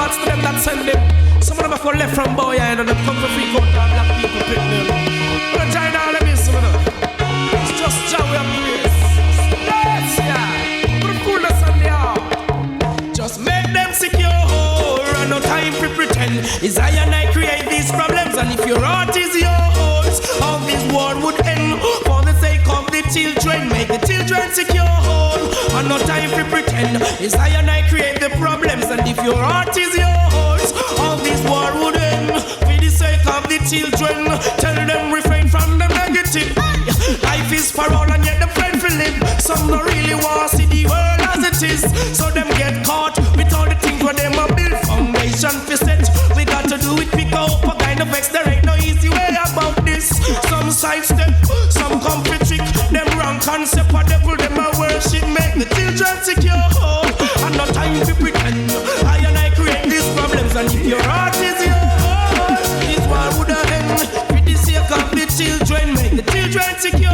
hearts to them that send them. Some of them have left from boy and them come to freak out and black people pick them. But join all of this, you know. It's just joy of grace. Yes, yeah. Put a fullness on the heart. Just make them secure. And no time to pretend. It's I and I create these problems. And if your heart is yours, all this war would end. For the sake of the children, make the children secure. And no time to pretend. It's I and I create the problems. And if your heart is yours, all this war would end. For the sake of the children, tell them refrain from the negative. Life is for all and yet the friend for live. Some don't really want to see the world as it is. So them get caught with all the things where them a build foundation for set. We got to do it pick up a kind of X. There ain't no easy way about this. Some sidestep, some come for trick. Them wrong concept or devil them a worship. Make the children secure. And no time to pretend. I and I create these problems. And if your heart is yours, this war would end. For the sake of the children, make the children secure.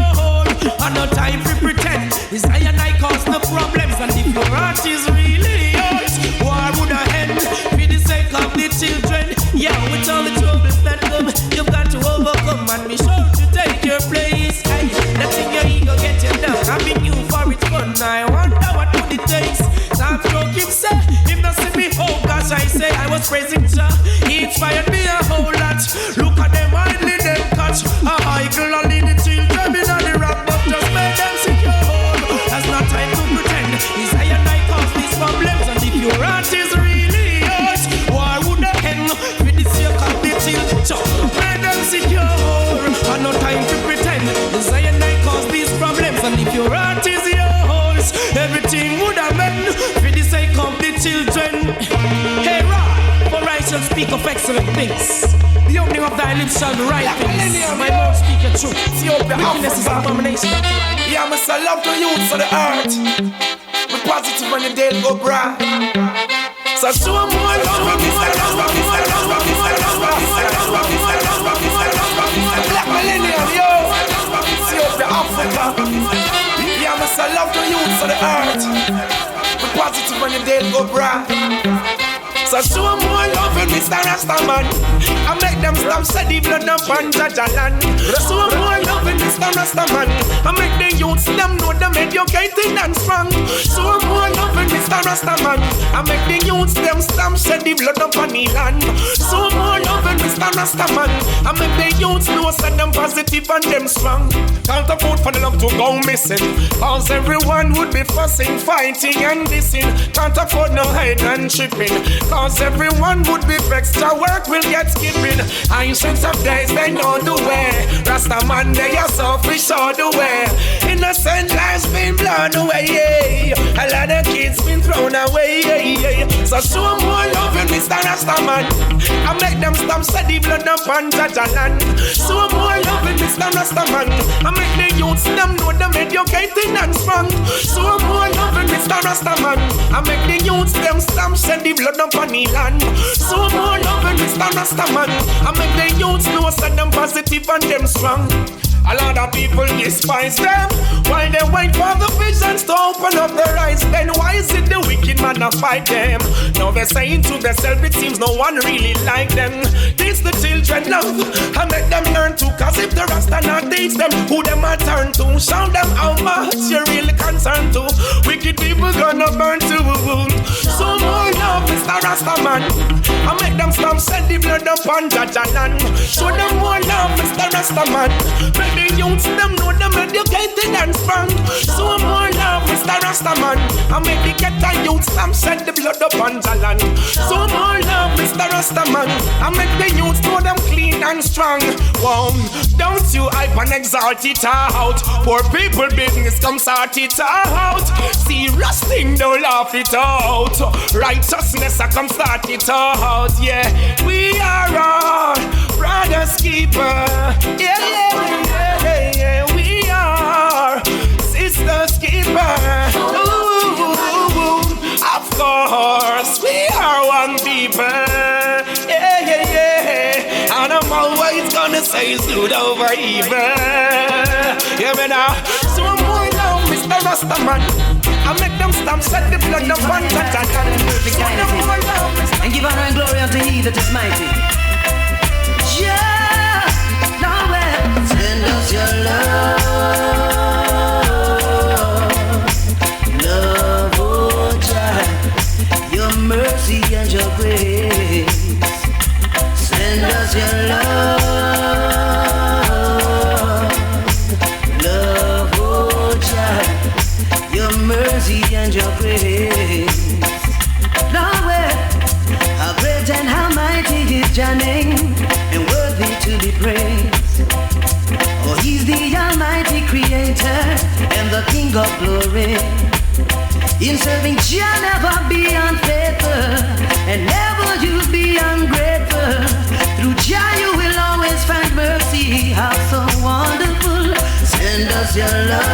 And no time to pretend. It's I and I cause the problems. And if your heart is really yours, war would end. For the sake of the children, yeah, with all the troubles that come, you've got to overcome and be sure to take your place. Hey, letting your ego get you down. I've been you for it fun. I wonder what would it takes. Stop joking, say, if not see me, oh gosh, I say I was praising Jah. He inspired me a whole lot. Look at them, I lead them catch. I girl, I lead the children in the rock, but just make them secure. That's not time to pretend. It's I and I cause these problems. And if your heart is really yours, war would end. With the sake of the children, make them secure. And no time to pretend. It's I and I cause these problems. And if your heart is yours, everything would have been for the sake of the children. Hey, Ra, for I shall speak of excellent things. The opening of thy lips shall be right things. My mouth speak the truth. Wickedness is abomination. Yeah, I say love to youths of the earth. Be positive when the day go bright. So show more love. Black millennium, yo. Ethiopia, Africa. Yeah, I say love to youths of the earth. Be positive when the day go bright. So show more love in Mr. Rastaman. I make them stop say the blood up on Jajalan. Show more love in Mr. Rastaman. I make the youths them know them educated and strong. Show more love in Mr. Rastaman. I make the youths them stop say the blood up on the land. Show more love in Mr. Rastaman. I make the youths know say them positive and them strong. Can't afford for the love to go missing. Cause everyone would be fussing, fighting and dissing. Can't afford no hide and tripping. Cause everyone would be vexed, your work will get skipping. Ancient of days, they know the way. Rasta man, they are so free, show the way. Innocent lives been blown away, yeah. A lot of kids been thrown away, yeah. So show more love in Mr. Rasta man. I make them stop, say the blood up on Jajalan. Show more love in Mr. Rasta man. I make the youths them know them educated and strong. Show more love in Mr. Rasta man. I make the youths them stop, say the blood up on the land. So more love in Mr. Rastaman. I make the youths know say them positive and them strong. A lot of people despise them while they wait for the visions to open up their eyes. Then why is it the wicked man that fight them? Now they're saying to themselves it seems no one really like them. Teach the children love and make them learn to. Cause if the Rasta not teach them who them a turn to, show them how much you're really concerned to. Wicked people gonna burn too. So more love Mr. Rastaman. I make them stop send the blood up on Jajalan. Show them more love Mr. Rastaman. The youths them know them educated and strong. So more love Mr. Rastaman. I make the ghetto youths them send the blood up on Jalan. So more love Mr. Rastaman. I make the youths know them clean and strong. Wow, don't you hype and exalt it out. Poor people business come sort it out. See rusting don't laugh it out. Righteousness I come start it out. Yeah, we are all brothers keeper. Yeah, we are sisters keeper. Ooh, of course, we are one people. Yeah. And I'm always gonna say it's good over evil. Yeah, me now. So more love, Mr. Rasta man. I make them stamp, set the blood, the one that I can. And give honor and glory unto He that is mighty. Yeah, nowhere. Send us your love, oh Jah, your mercy and your grace. Send us your love, oh Jah, your mercy and your grace. Nowhere, how great and how mighty is your name, and worthy to be praised. Oh, He's the Almighty Creator and the King of glory. In serving Jah, never be unfaithful, and never you be ungrateful. Through Jah you will always find mercy. How so wonderful. Send us your love,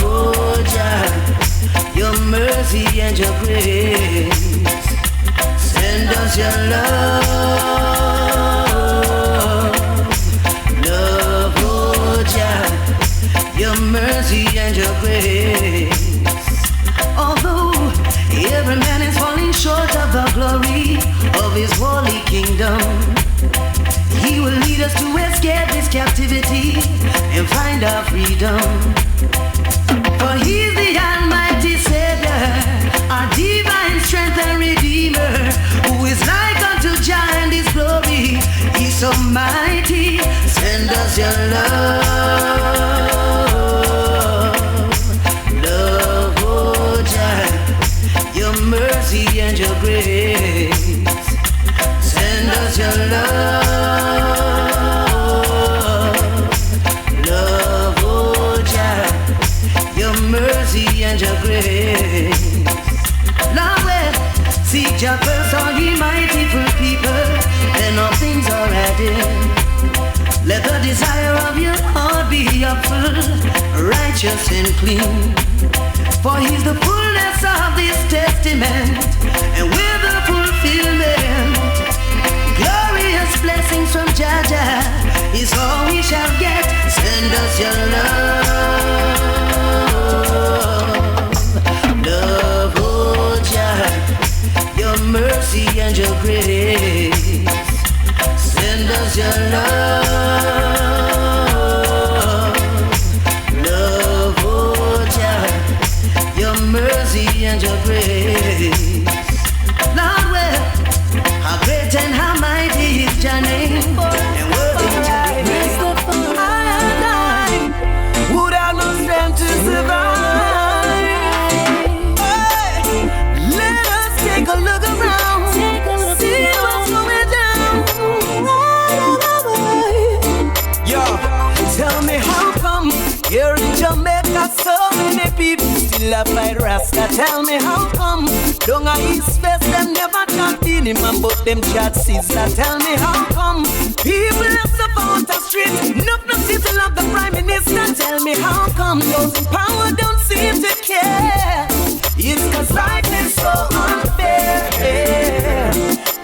oh Jah, your mercy and your grace. Send us your love, oh Jah, your mercy and your grace. Although every man is falling short of the glory of His holy kingdom, He will lead us to escape this captivity and find our freedom. For He's the Almighty Savior, our divine strength and Redeemer, who is like unto Jah and His glory. He's so mighty. Send us your love, oh Jah, your mercy and your grace. Send us your love, oh Jah, your mercy and your grace. Nowhere, seek Jah first, all ye mighty for people, then all things are added. Let the desire of your heart be upful, righteous and clean. For He's the fullness of this testament, and with the fulfillment, glorious blessings from Jah Jah is all we shall get. Send us your love, oh Jah, your mercy and your grace. Send us your love, oh Jah, your mercy and your grace. Lord, well, how great and how mighty is your name, and worthy to be praised. I would have no strength to survive. Hey, let us take a look around, see what's going down. Yo, tell me how come here in Jamaica so many people still a fight Rasta? Tell me how come down a East West them never chat in him and but them chat Sizzla? Tell me how come people left up out the street, no Sizzla of the Prime Minister? Tell me how come those in power don't seem to care? It's cause life is so unfair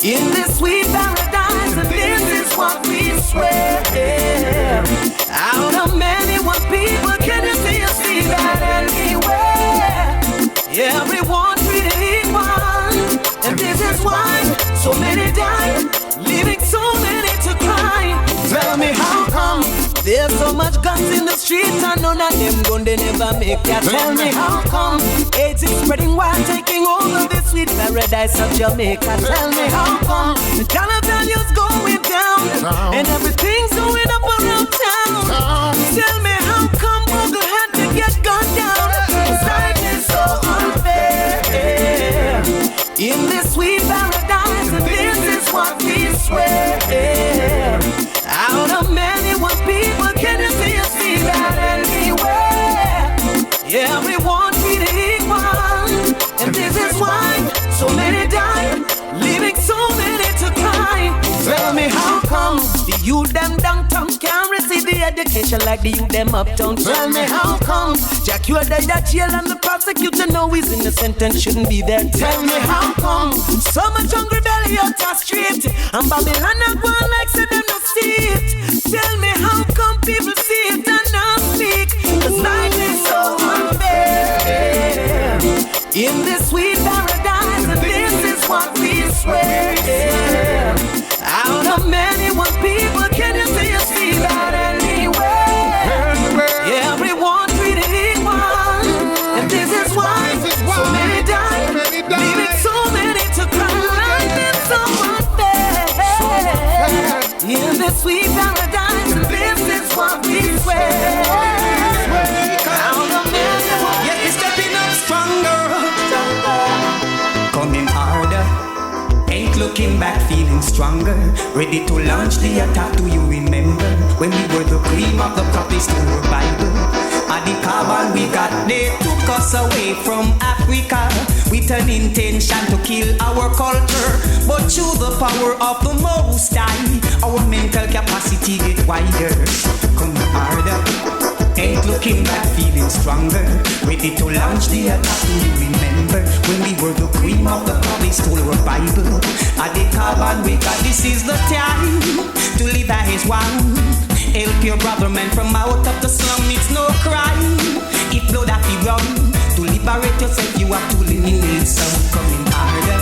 in this sweet paradise, and this is what we swear. Out of many one people, can you see that anywhere? Everyone treated equal, and this is why so many die, leaving so many to cry. Tell me how come there's so much guns in the streets and none of them gun they never make it? Tell me how come AIDS is spreading wild, taking over this sweet paradise of Jamaica? Tell me how come the dollar value's going down and everything's going up around town? Tell me how come Google had to get gunned down? Cause life is so unfair in this sweet paradise, and this is what we swear. Out of many one people, can you see that anywhere? Everyone treated equal, and this is why so many die, leaving so many to cry. Tell me how come the youth them downtown can't receive the education like the youth them uptown? Tell me how come Jack you are died at jail and the prosecutor know he's innocent and shouldn't be there? Tell me how come so much hungry belly out the street and Babylon not one like say them no see it? Tell me how come people see people, can you say you see that anywhere? Everyone treated equal, and this is why so many die, leaving so many to cry. Life is so unfair. In this sweet paradise, this is what we swear. Yet we're stepping up stronger, coming harder. Ain't looking back, feeling stronger. Ready to launch the attack. Do you remember when we were the cream of the crop? They stole our Bible. At the carbon we got, they took us away from Africa with an intention to kill our culture. But through the power of the Most High, our mental capacity get wider. Come harder. Ain't looking back, feeling stronger. Ready to launch the attack. Do you remember when we were the cream of the crop? They stole our Bible. At the carbon we got, this is the time to live as one. Help your brother man from out of the slum. It's no crime if blood have to run. To liberate yourself you have to need some. Coming harder.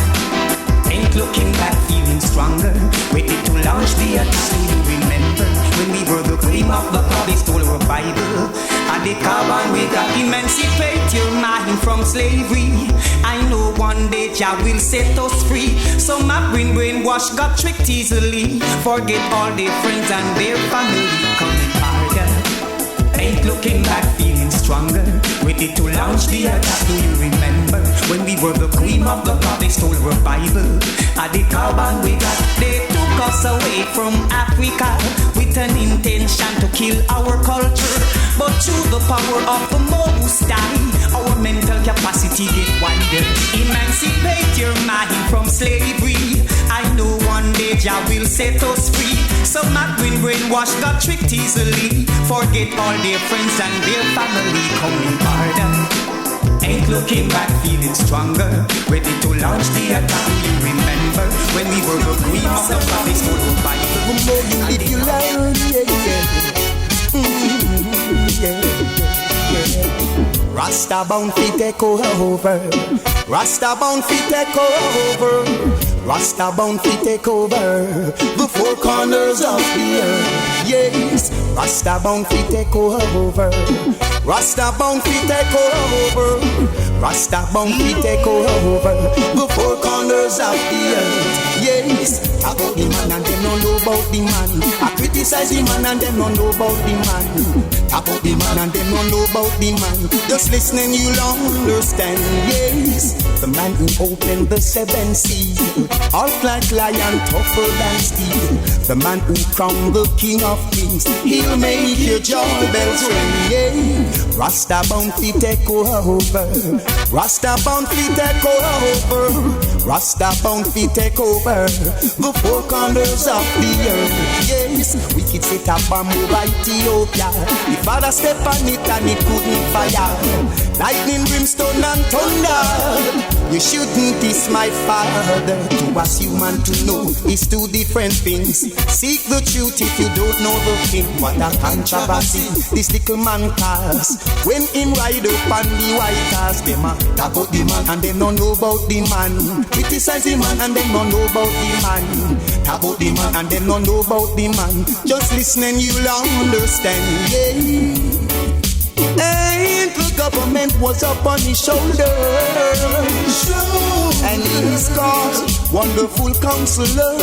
Ain't looking back, feeling stronger. Ready to launch the attack. Do you remember when we were the cream of the crop? They stole our Bible. At the carbon we got, emancipate your mind from slavery. I know one day Jah will set us free. Some have been brainwashed, got tricked easily. Forget all their friends and their family. Coming harder. Ain't looking back, feeling stronger. Ready to launch the attack. Do you remember when we were the cream of the crop? They stole our Bible. At the carbon we got, they took us away from Africa with an intention to kill our culture. But through the power of the Most High, our mental capacity get wider. Emancipate your mind from slavery. I know one day Jah will set us free. Some have been brainwashed, got tricked easily. Forget all their friends and their family. Coming harder. Ain't looking back, feeling stronger. Ready to launch the attack. Do you remember when we were the queen of the crop? They stole our Bible. The more you live your life, Rasta bound fi take over. Rasta bound fi take over. Rasta bound fi take over the four corners of the earth. Yes, Rasta bound fi take over. Rasta bound fi take over. Rasta bound fi take over the four corners of the earth. Yes, about the man and them don't know about the man. I criticize the man and them don't know about the man. About the man and them don't know about the man. Just listening you'll understand. Yes, the man who opened the seven seas, all like lion, tougher than steel. The man who crowned the king of kings, he'll make your joy bells ring. Yeah, Rasta bound fi take over. Rasta bound fi take over. Rasta bound fi take over the four corners of the earth. Yes, wicked set a bomb over Ethiopia. The father step on it and it couldn't fire. Lightning, brimstone and thunder. You shouldn't diss my father. To us human to know is two different things. Seek the truth if you don't know the thing. What a controversy this little man cause. When him ride up on the white horse, them a talk about the man and them don't know about the man. Criticize the man and them don't know about the man. Talk about the man and them don't know about the man. Just listening you'll understand. Yeah. And the government was up on his shoulder, and he's called Wonderful Counselor.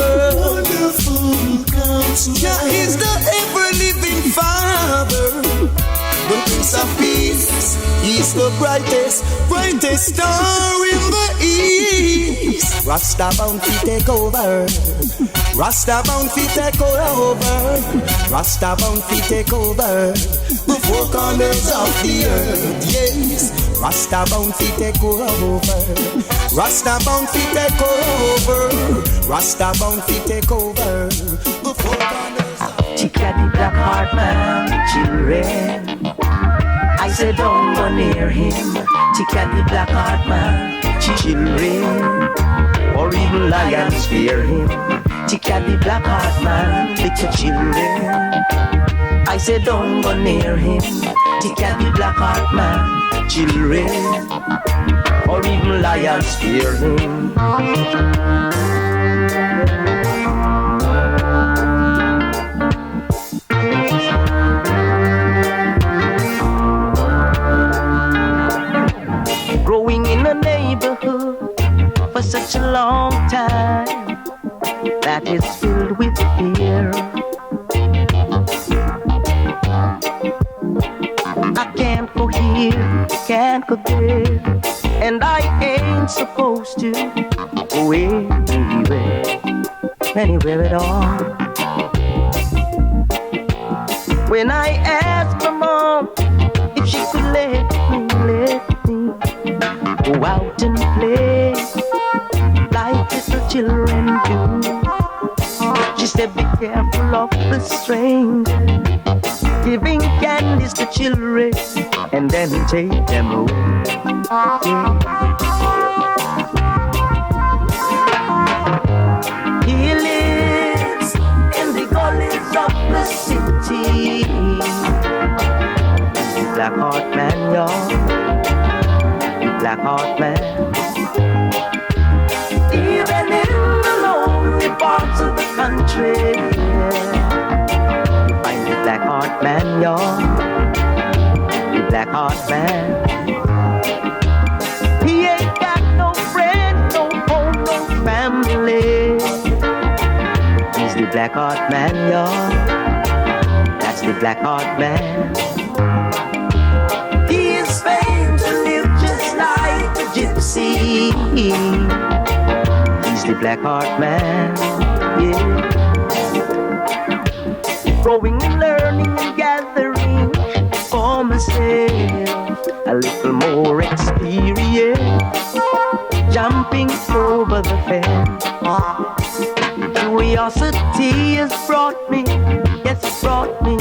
Yeah, he's the ever-living Father, the Prince of Peace. He's the brightest star in the east. Rasta bound fi take over. Rasta bound fi take over. Rasta bound fi take over the four corners of the earth. Yes, Rasta bound fi take over. Rasta bound fi take over. Rasta bound fi take over the four corners of the earth. She got the black heart man, children. I said don't go near him. She got the black heart man, children. Or even lions fear him. She got the black heart man, little children. I said don't go near him. She got the black heart man, children. Or even lions fear him. anywhere at all. When I asked my mom if she could let me go out and play like little children do, she said, be careful of the stranger, giving candies to children and then take them away. He lives in the gullies of the city. The black heart man, y'all. The black heart man. Even in the lonely parts of the country, yeah, you find the black heart man, y'all. The black heart man. He ain't got no friend, no home, no family. He's the black heart man, y'all. That's the black heart man. He is famed to live just like a gypsy. He's the black heart man, yeah. Growing and learning and gathering for myself a little more experience, jumping over the fence. Curiosity has brought me, yes, it brought me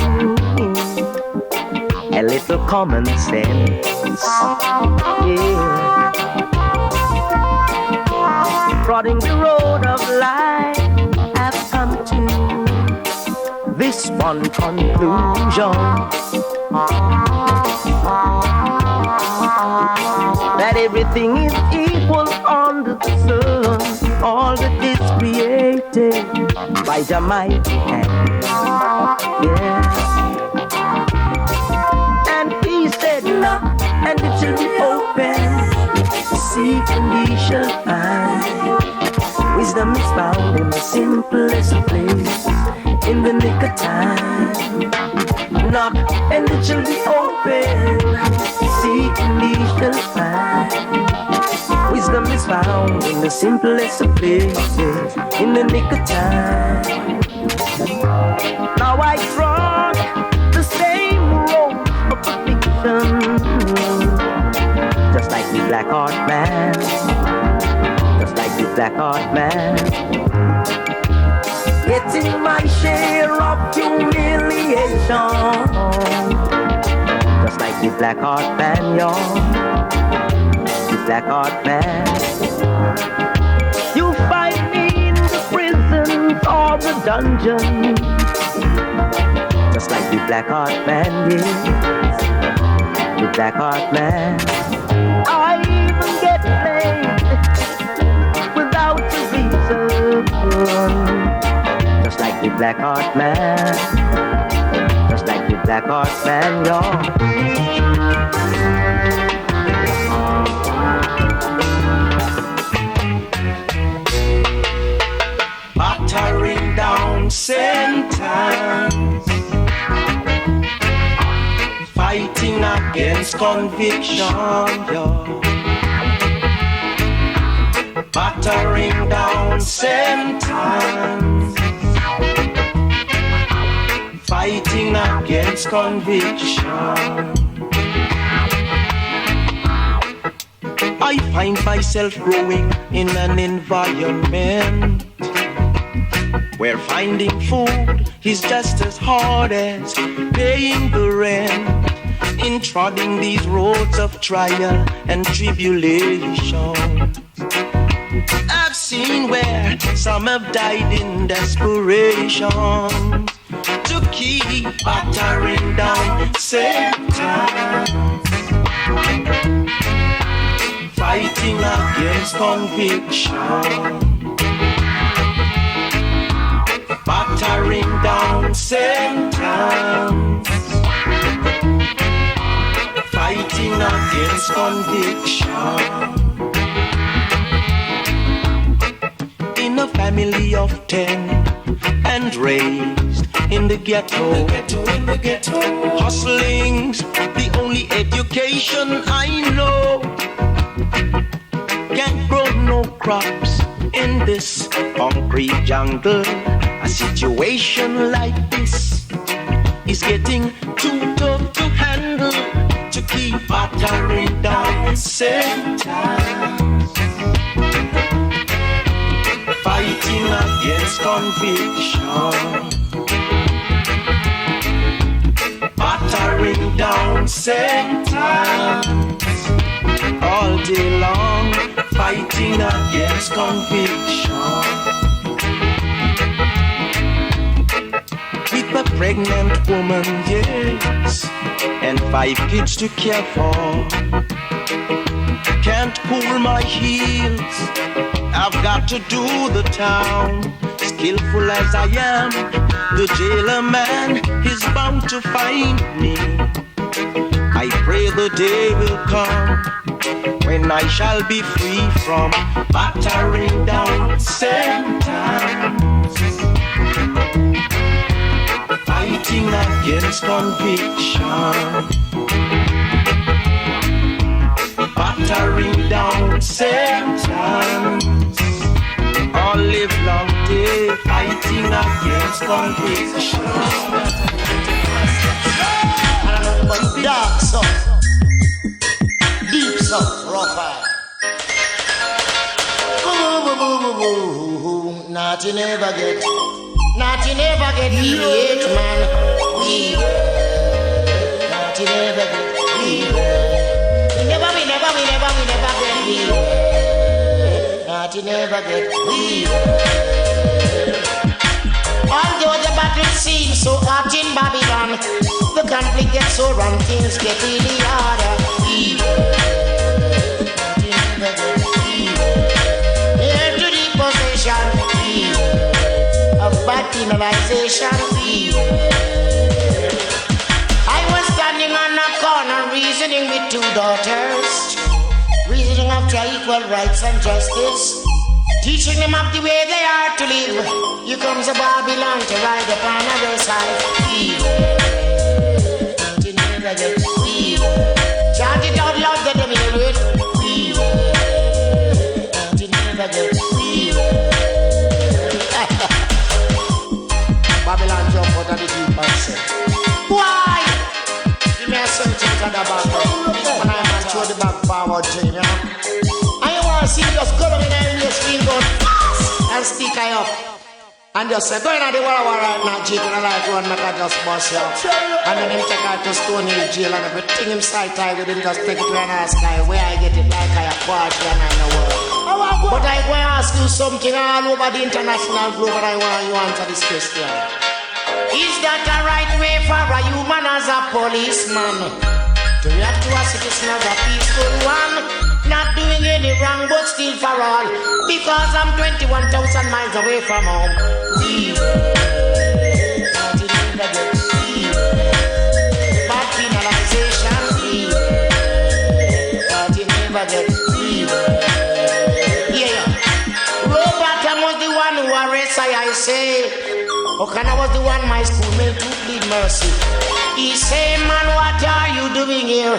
a little common sense, yeah. Prodding the road of life, I've come to this one conclusion, that everything is equal under the sun. All that is created by the mighty hand, yeah. And he said, knock and it shall be open, seek and ye shall find. Wisdom is found in the simplest place, in the nick of time. Knock and it shall be open, seek and ye shall find. Wisdom is found in the simplest of places, in the nick of time. Now I trod the same road of addiction, just like the black heart man, just like the black heart man. Getting my share of humiliation, just like the black heart man, y'all. The black heart man. You find me in the prisons or the dungeon, just like the black heart man, yeah. The black heart man. I even get played without a reason, just like the black heart man, just like the black heart man, y'all. Battering down sentence, fighting against conviction, yo. Battering down sentence, fighting against conviction. I find myself growing in an environment where finding food is just as hard as paying the rent. In trodding these roads of trial and tribulation, I've seen where some have died in desperation to keep battering down Satan, fighting against conviction. Battering down sentence, fighting against conviction. In a family of 10 and raised in the ghetto, hustling's the only education I know. Can't grow no crops In this concrete jungle, a situation like this is getting too tough to handle, to keep battering down Satan, fighting against conviction, battering down Satan all day long, fighting against conviction. With a pregnant woman, yes, and 5 kids to care for. Can't cool my heels, I've got to do the town. Skillful as I am, the jailer man is bound to find me. I pray the day will come when I shall be free from battering down Satan, fighting against conviction, battering down Satan all live long day, fighting against conviction. But dark so, deep so, rough. Naughty never get hate, man. Naughty never get hate. We never get hate. Naughty never get hate. Although the battle seems so hot in Babylon, the conflict gets so wrong, things get really harder. Here to the possession of bad penalization. I was standing on a corner reasoning with 2 daughters, reasoning after equal rights and justice, teaching them of the way they are to live. Here comes a Babylon to ride upon a race high. Chant it out loud, let them hear it. Babylon jump out of the deep and say, why? Give me a search into the back. And I man throw the back forward chain, you know. And you want to see just go down in the area, screen gun and stick I up. And just say, go in at the war right now, Jeep, and I like one, make I just bust you. And then him take her to Stone Hill jail, and everything him side tie with him, just take it to an ask guy, where I get it like I a party and I know what. But I want to ask you something all over the international globe, and I want you to answer this question. Is that the right way for a human as a policeman to react to a citizen as a peaceful one? Not doing any wrong, but still for all. Because I'm 21,000 miles away from home. Bad penalization. Yeah. Robert was the one who arrested I say. Okana was the one my schoolmate to plead mercy. He say, man, what are you doing here?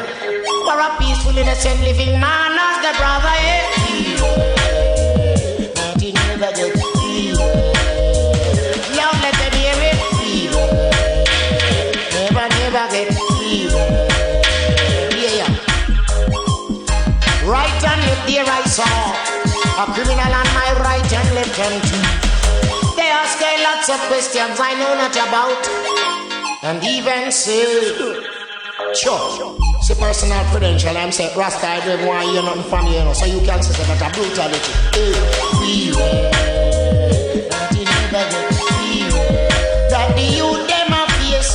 For a peaceful, innocent living man as the brother, eh? Nothing never get healed. Loud, let them hear it. Never get healed. Yeah. Right and left there I saw a criminal on my right and left hand too. They ask I lots of questions I know not about, and even say, sure, it's a personal credential. I'm saying, Rasta, I don't want to hear nothing from you, so you can say that a brutality. That the youth them a face.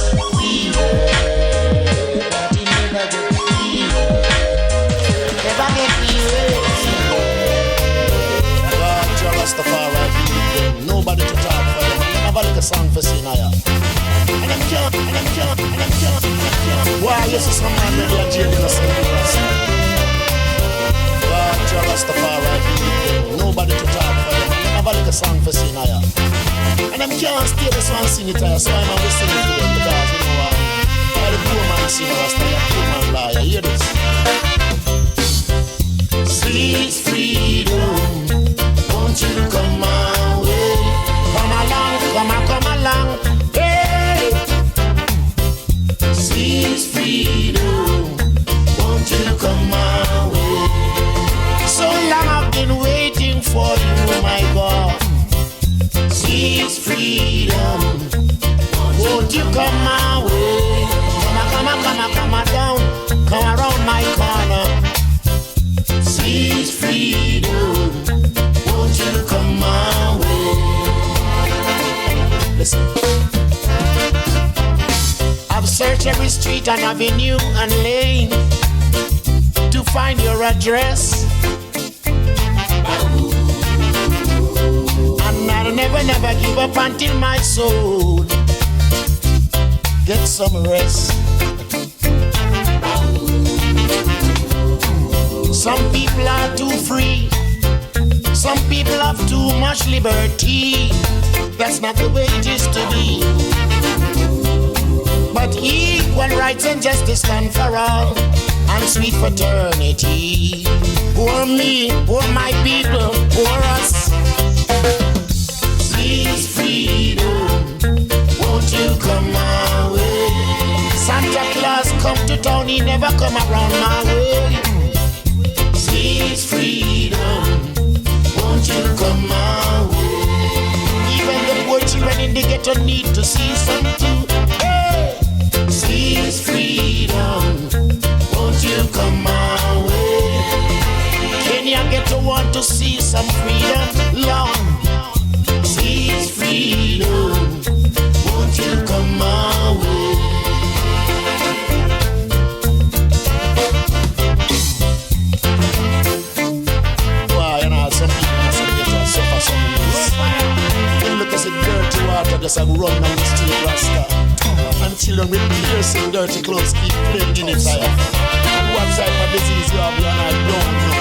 Never get fear. God, Rastafari. Nobody to talk for them. I never like a song for Sinaya. And I'm can't. Why, you see some man that are jail in a single Rasta. God, Rastafari. Nobody to talk for them. I never like a song for Sinaya. And I'm can't stay this one sing it here, so I'm going to sing it to them because, you know what? I the poor man sing Rasta, I poor man liar. Hear this. Sweet freedom, won't you come? won't you come my way? Come down, come around my corner. Sweet freedom, won't you come my way? Listen. I've searched every street and avenue and lane to find your address. And I'll never give up until my soul get some rest. Some people are too free. Some people have too much liberty. That's not the way it is to be. But equal rights and justice stand for all, and sweet fraternity. Poor me, poor my people, poor us. Please freedom, won't you come my way? Santa Claus come to town, he never come around my way. Please freedom, won't you come my way? Even the poor children in the ghetto need to see some too. Hey! Please freedom, won't you come my way? Kenya ghetto want to see some freedom long. Please freedom, won't you come my way? Just a run down the street rasta. And children with piercing dirty clothes keep playing in the fire. And what type of disease you have, you and I don't know.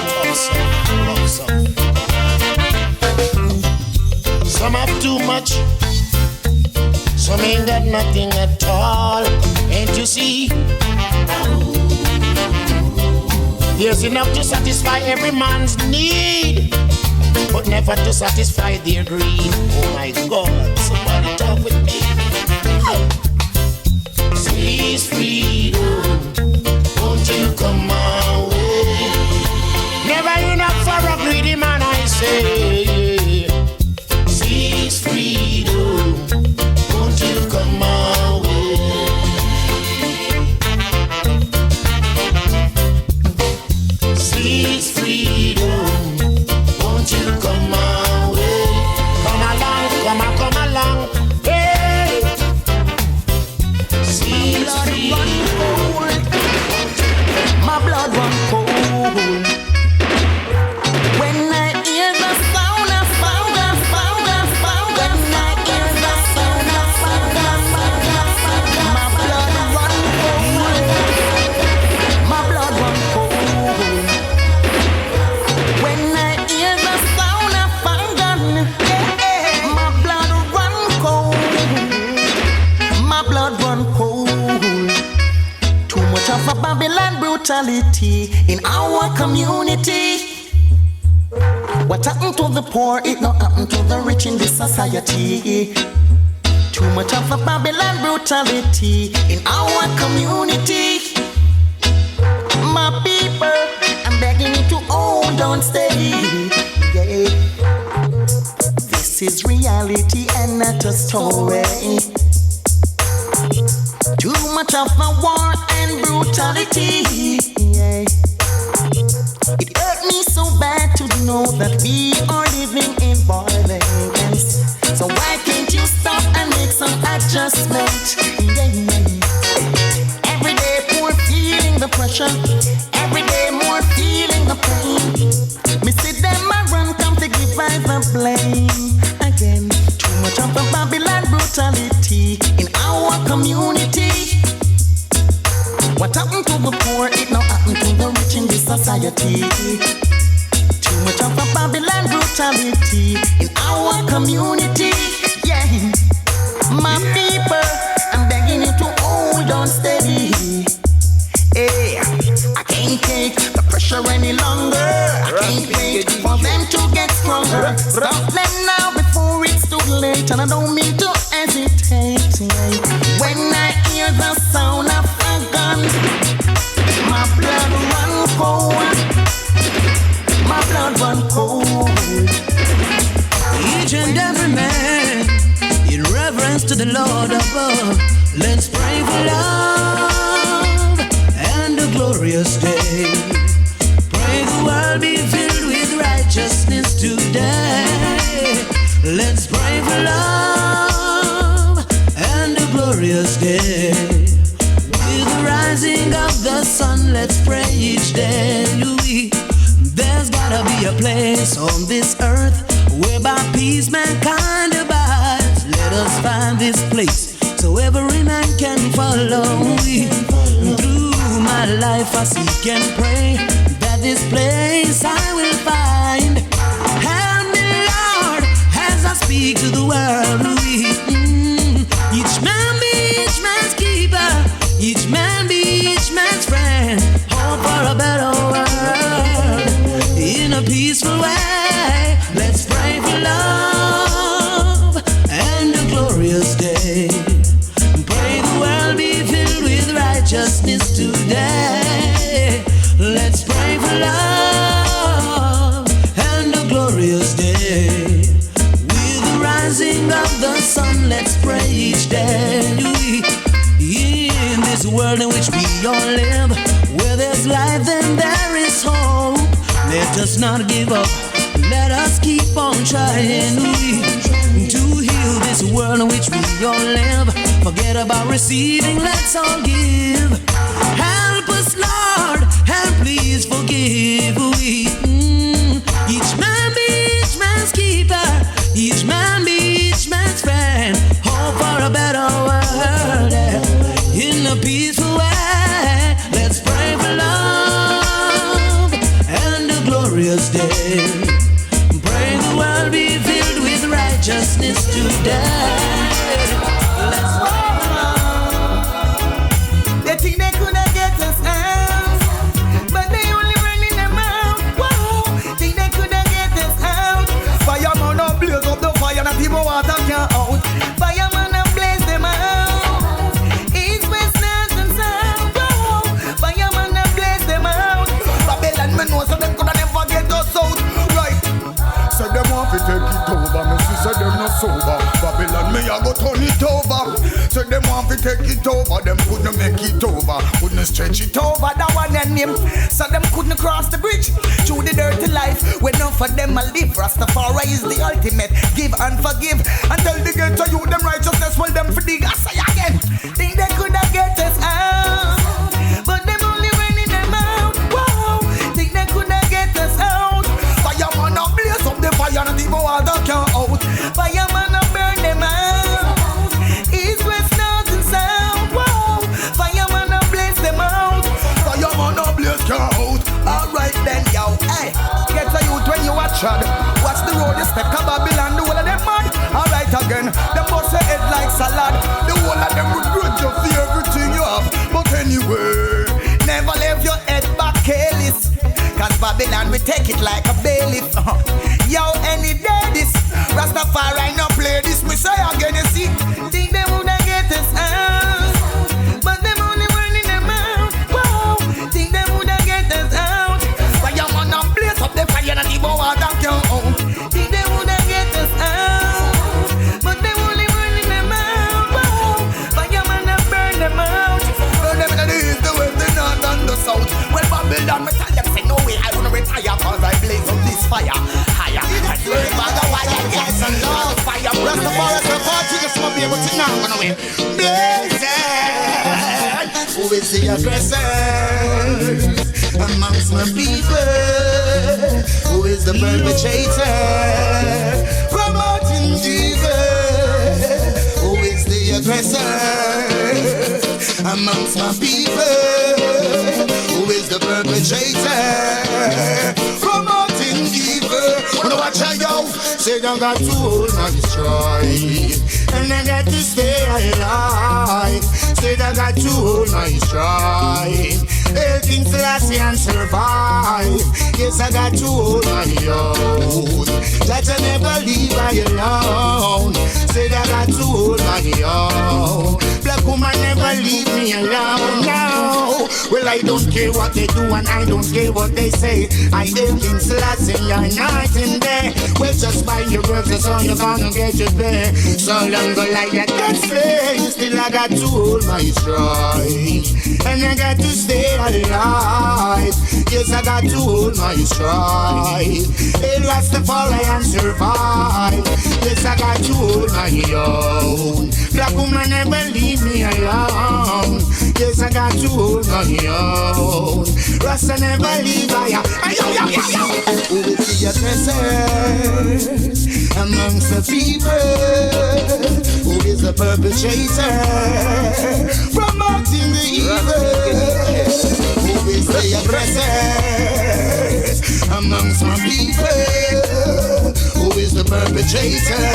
Some have too much, some ain't got nothing at all. Ain't you see? There's enough to satisfy every man's need, but never to satisfy their greed. Oh my God, somebody talk with me. Please freedom, won't you come my way? Never enough for a greedy man, I say. Please freedom, won't you come my way? Please freedom, won't you come my way? Come along, hey! See my blood run cold. When I hear the sound of when I hear the sound of my blood run cold. My blood run cold. When I hear the sound of my blood run cold. My blood run cold. Too much of a Babylon brutality in our community. What happened to the poor, it not happened to the rich in this society. Too much of a Babylon brutality in our community. My people, I'm begging you to hold on steady. Yeah. This is reality and not a story. Too much of a war and brutality. Yeah. It hurt me so bad to know that we are living in violence. So why can't you stop and make some adjustment? Yeah. Every day more feeling the pressure. Every day more feeling the pain. Me see them a run come to give I the blame. Again, too much of a Babylon brutality in our community. What happened to the poor, it now happened to the rich in this society. Too much of a Babylon brutality in our community. Yeah, my people, I'm begging you to hold on steady. Hey, I can't take the pressure any longer. I can't wait for them to get stronger. Stop them now before it's too late, and I don't mean to hesitate. When I hear the sound of a gun, my blood run cold. My blood run cold. Each and every man, in reverence to the Lord above, Let's pray for love and a glorious day. Pray the world be filled with righteousness today. Let's pray for love and a glorious day. With the rising of the sun, let's pray each day. There's gotta be a place on this earth whereby peace mankind abides. Let us find this place so every man can follow. Through my life I seek and pray that this place I will find. Help me, Lord, as I speak to the world. Each man be each man's keeper, each man be each man's friend. Hope for a better world in a peaceful way. Let's pray for love and a glorious day. Pray the world be filled with righteousness today. Let's pray for love and a glorious day. With the rising of the sun, let's pray each day. In this world in which we all live, where there's life then there is hope. Let us not give up, let us keep on trying to heal this world in which we all live. Forget about receiving, let's all give. Help us, Lord, and please forgive. Each man be each man's keeper, each man be each man's friend. Hope for a better world in a peaceful way. Let's pray for love and a glorious day. Pray the world be filled with righteousness today. Let's pray for love. They think they coulda get us out, but they only running them out. Whoa, think they coulda get us out. Fireman and blaze up the fire that people water can't out. Fireman and blaze them out. East, west, north and south. Whoa, fireman and blaze them out. Babylon me know so them coulda never get us out. Right. So them want to take it over. Me see say them not sober. Babylon me a go turn it over. So them want to take it over. Them couldn't make it over. Couldn't stretch it over. That one and him. So them couldn't cross the bridge through the dirty life. When none for them a live. Rastafari is the ultimate. Give and forgive. Until they get to you, them righteousness will them for dig. I say again. Think they coulda get us out, but them only running them out. Whoa, think they coulda get us out. Fireman a blaze up the fire and the water can't out. Fireman a burn them out. East, west, north and south. Whoa, fireman a blaze them out. Fireman a blaze can't out. Alright then, yo, hey, get a youth when you watch it. Watch the road, you step to Babylon, the whole of them mad. Alright again, them bust your head like salad. The whole of them regret you for everything you have. But anyway, never leave your head back careless, cause Babylon we take it like a bailiff. Yo, any day this Rastafari no play this. Me say again, you see, think they woulda get us out, but them only running them out. Whoa, think they woulda get us out. fireman a blaze up the fire and the water can't out. Think they woulda get us out, but them only running them out. Whoa, fireman a burn them out. Burn them in the east, the west, the north and the south. Well, Babylon, me tell them say no way I wanna retire, cause I blaze up this fire higher. I swear by the wire, yes and no fire. Rastafari is a party, just want to be able to now run away. Blazing, who is the aggressor amongst my people? Who is the perpetrator promoting evil? Who is the aggressor amongst my people? Who is the perpetrator promoting evil? Wanna watch out, yo? Say I got to hold my stride, and I got to stay alive. Say I got to hold my stride, everything Selassie and survive. Yes, I got to hold my own. That I never leave I alone. Say I got to hold my own. Black woman never leave me alone. No, well I don't care what they do and I don't care what they say. I am King Selassie, you're night and day. Well, just by your works, that's all you're gonna get your pay. So long Goliath gets slain, still I got to hold my stride. And I got to stay alive. Yes, I got to hold my stride. Hey, Rastafari and survive. Yes, I got to hold my own. Black woman never leave me alone. Yes, I got to hold my own. Rasta never leave I. Who will see your presence amongst the people? Who is the perpetrator promoting the evil? Who is the aggressor amongst my people? Who is the perpetrator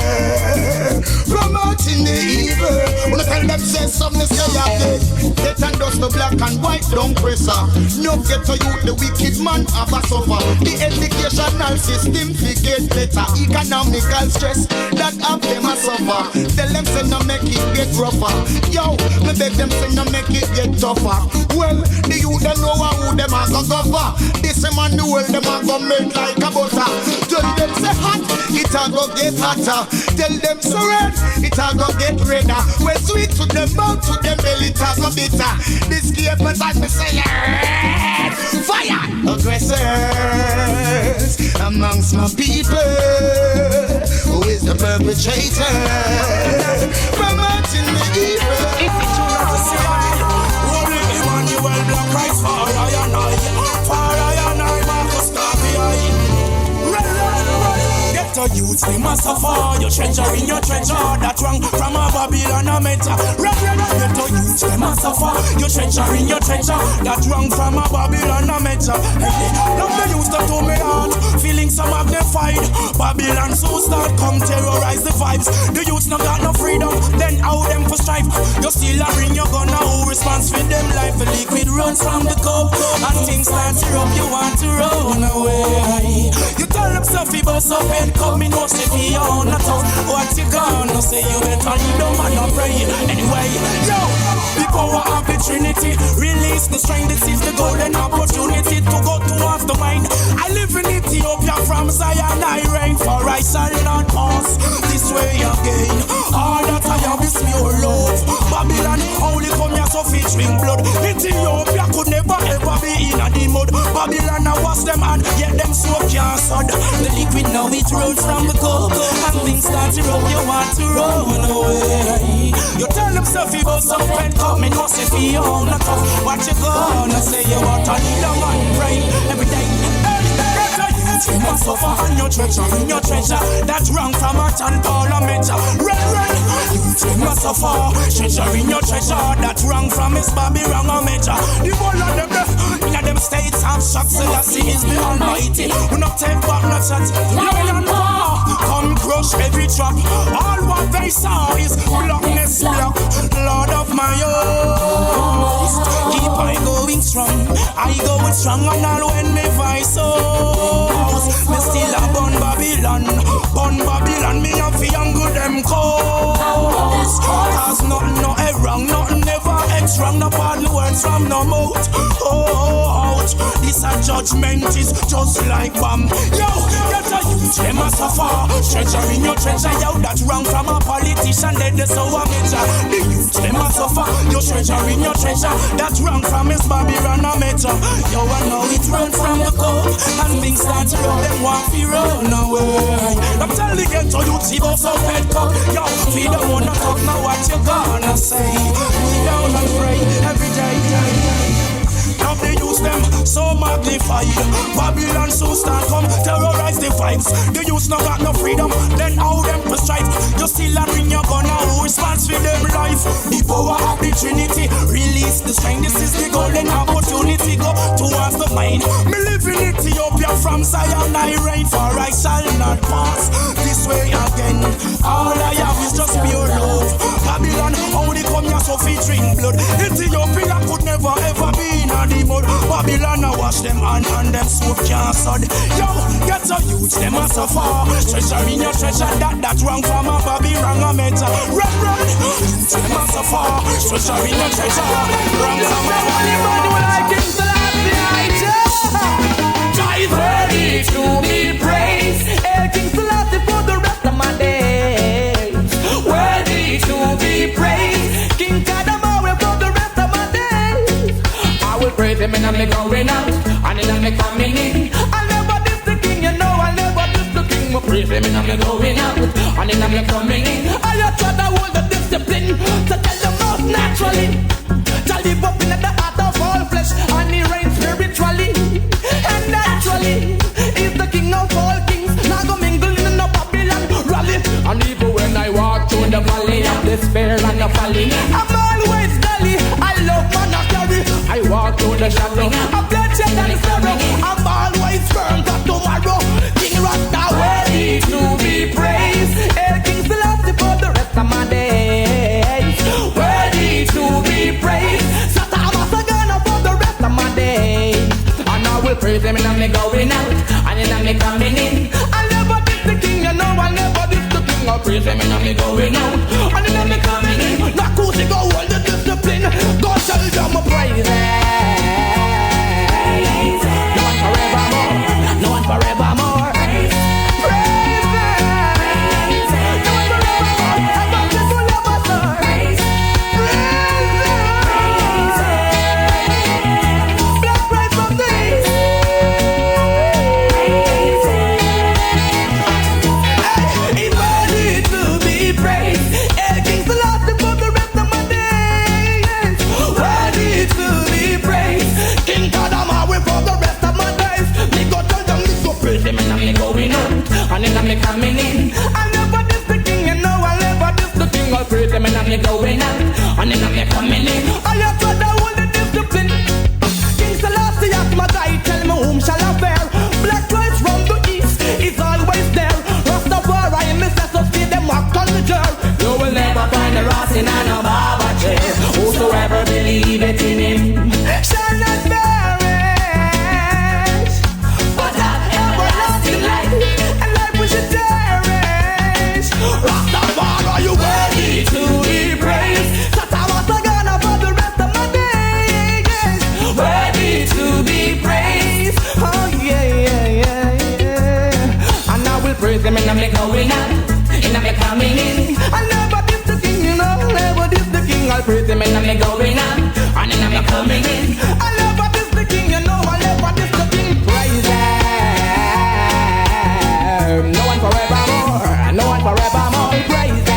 promoting the evil? When I tell them say something, say I did. Get and dust the black and white don't pressure. No get to you, the wicked man have a suffer. The educational system forget better. Economical stress that have them a suffer. Tell them say no make it get rougher. Yo, me beg them say no make it get tougher. Well, the youth don't know who them a go cover. This man the world them a go melt like a butter. Tell them say hot, it a go get hotter. Tell them so red, it a go get redder. When sweet to them mouth, to them belly, it a go bitter. This game but I me say fire. Aggressors amongst my people. Who is the perpetrator promoting the evil? If it's too much to say, Holy Emmanuel, Black Christ, for I and I, Marcus Garvey. Get the youths, they must suffer. Your treasure in your treasure, that wrong from a Babylon a meta. Get the youths, they must suffer. Your treasure in your treasure, that wrong from a Babylon a meta. Hey, now they used to do me heart, feeling some magnified. Babylon so start come terrorize the vibes. The youths no got no freedom, then how them for strife. You still a ring your gun, now who responds for them life? A liquid runs from the cup, and things start to rub. You want to run away. You tell them stuffy bust up and come in, no say be on the top. What you gonna say? You better leave them and not pray. Anyway, yo, the power of the Trinity, release the strength. This is the golden opportunity to go towards the mind. I live in Ethiopia, from Zion I reign, for I shall not pass this way again. All that I have is pure love. Babylon only come here so featuring blood. Ethiopia could never ever be in the mud. Babylon I wash them and yet them so canceled. The liquid now it rolls from the cup, and things start to rub. You want to run away. You tell them stuff about some red cup. Me no say for you on the top. What you gonna say? You want to need a man brain every day. You must suffer on your treasure, in your treasure. That's wrong from a and parliament. Red. You must suffer, treasure in your treasure. That's wrong from his Bobby wrong a major. The whole of them, in them states have shocked. Selassie is the Almighty. We not take back no chat. Lion power, come crush every trap. All what they saw is blackness black. Lord of my host, keep I going strong. I going strong and all when me voice so. Me still a born Babylon, me a fi angle them cause. Cause nothing no wrong, nothing never X wrong. No pardon words from no mouth. Ouch, this a judgment is just like bomb. Yo, get a youth, them a suffer. Treasure in your treasure, yo, that's wrong from a politician. Let the so a major. The youth, them a suffer. Your treasure in your treasure, that's wrong from his Babylon a major. Yo, I know it run from the cold, and things start to run. Them want to run away. I'm telling you, get to you, see about some head cup. Yo, we don't wanna talk, now what you gonna say? We down and pray every day. Now they use them so magnified. Babylon so start come terrorize the vibes. The youth no got no freedom, then how them to strive. You still a ring your gun, now who responds for them life? The power of the Trinity, release the strength. This is the golden opportunity, go towards the mind. Me live in Ethiopia, from Zion I reign, for I shall not pass this way again. All I have is just pure love. Babylon only come here so featuring blood. Ethiopia could never ever be in the mud. Babylon I wash them and them soup canceled. Yo, get a youth, them a suffer. Treasure in your treasure, that wrong from a Bobby wrong a meta. Run, youth, them a suffer. Treasure in your treasure, wrong from a Bobby wrong a meta. worthy to be praised. El King Selassie for the rest of my days. Worthy to be praised. King Kadamawe for the rest of my days. I will praise him and I'm going out and then I'm coming in. I never diss the king, you know I never diss the king. I praise him and I'm going out and then I'm coming in. I just try to hold the discipline to tell them most naturally. To live up in the heart of all flesh and he reigns spiritually and naturally. He's the king of all kings. Now go mingle in the Babylon rally. And even when I walk through the valley of despair and the folly, I'm always dolly. I love man I carry. I walk through the shadow of bloodshed and sorrow. I'm always firm for tomorrow. King Rasta worthy to be praised. El King Selassie for the rest of my days. Worthy to be praised. For the rest of my days. And I will praise him and I'm going out and then I'm coming in. I never diss the king, you know I never diss the king. I praise him and I'm going out and then I'm coming in. Now who's go hold the discipline? Go tell them a praise. No one forevermore. No one forevermore. Praise. No one forevermore. Ever people never serve. Praise. And then I'm coming in. I never diss the king, you know I never diss the king. I'll praise him and I'm going out and then I'm coming in. I have to hold the discipline. King Selassie asked my guy, tell me whom shall I bear. Black Christ from the east is always there. Rastafari and Mr. So see them walk on the jar. You will never find a Ross in a barber chair. Whosoever believe it in him shall not perish, but have everlasting life. Rastafari, you worthy to be praised. Satawasagana for the rest of my days. Worthy to be praised. Oh yeah. And I will praise him and I'm going out and I'm coming in. I never diss the king, you know, never diss the king. I'll praise him and I'm going out and then I'm coming in. I never diss the king, you know, I never diss the king. Praise him. No one forevermore. No one forevermore. Praise them.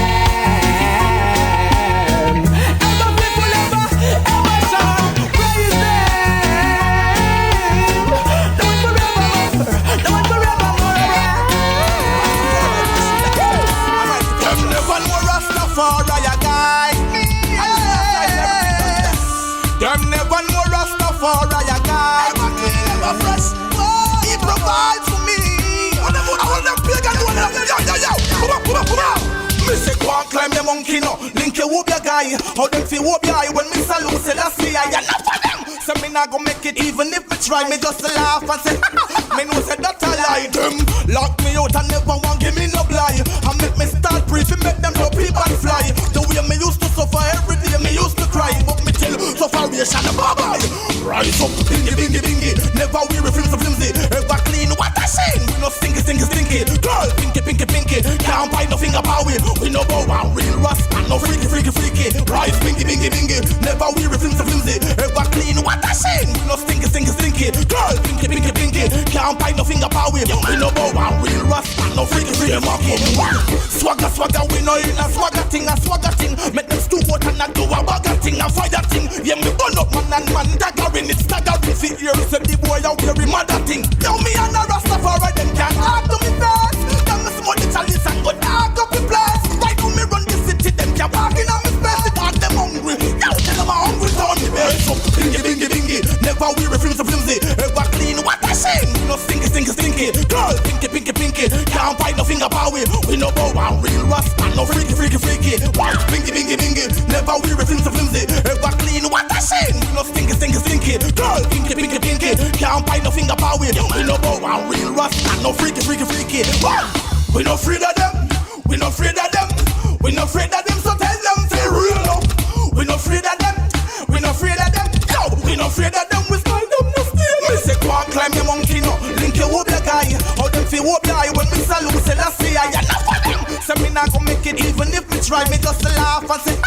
Ever people ever shall praise them. No one forevermore. No one forevermore. Them never know Rastafari guide me. Them never know Rastafari guide me. He provides for me. I want them big and one of them. Yo. Come on. Me say go and climb the monkey no. Link you up your guy. How them feel up your eye when me salute say that's me. I enough for them. So me not go make it even if me try. Me just laugh and say me know say that I lie. Them lock me out and never want give me no blind. And make me start breathing, make them no people fly. The way me used to suffer every day, me used to cry. But me tell sufferation bye-bye. Rise up, bingy. Never weary flimsy flimsy. Ever clean what I say. We no stinky. Girl, pinky. Can't buy nothing about it. We no bow and real rust and no freaky. Rise, bingy. Never weary flimsy. Ever clean what I say. We no stinky. Girl, pinky. Can't buy nothing about it. We no bow and real rust and no freaky. Swagger, we no in a swagger thing. Make them stoop out and not do a bagger thing, a fire thing. Yeah, me burn up man daggering. It's staggering. See here, said the boy out here, mother thing. Now me and a Rastafari, them can't talk to me first. Them me small the chalice and go dark up the place. Why do me run the city? Them can't walk in on me space. They talk them hungry. Now tell them I'm hungry down the base. So bingy. Never weary flimsy. Ever clean what I say. No stinky. Girl, pinky. Can't buy nothing about it. We no bow and real rust and no freaky. Why bingy. Never weary flimsy. Ever clean what I say. No stinky. Girl, pinky. Can't buy nothing about it. We no bow and real rust and no freaky. Why? We no afraid of them. We no afraid of them. So tell them to real up. We no afraid of them. Yo, we no afraid of them. We style them no stay. Me say go and climb the monkey no. Link you up your guy. try me just to laugh and say,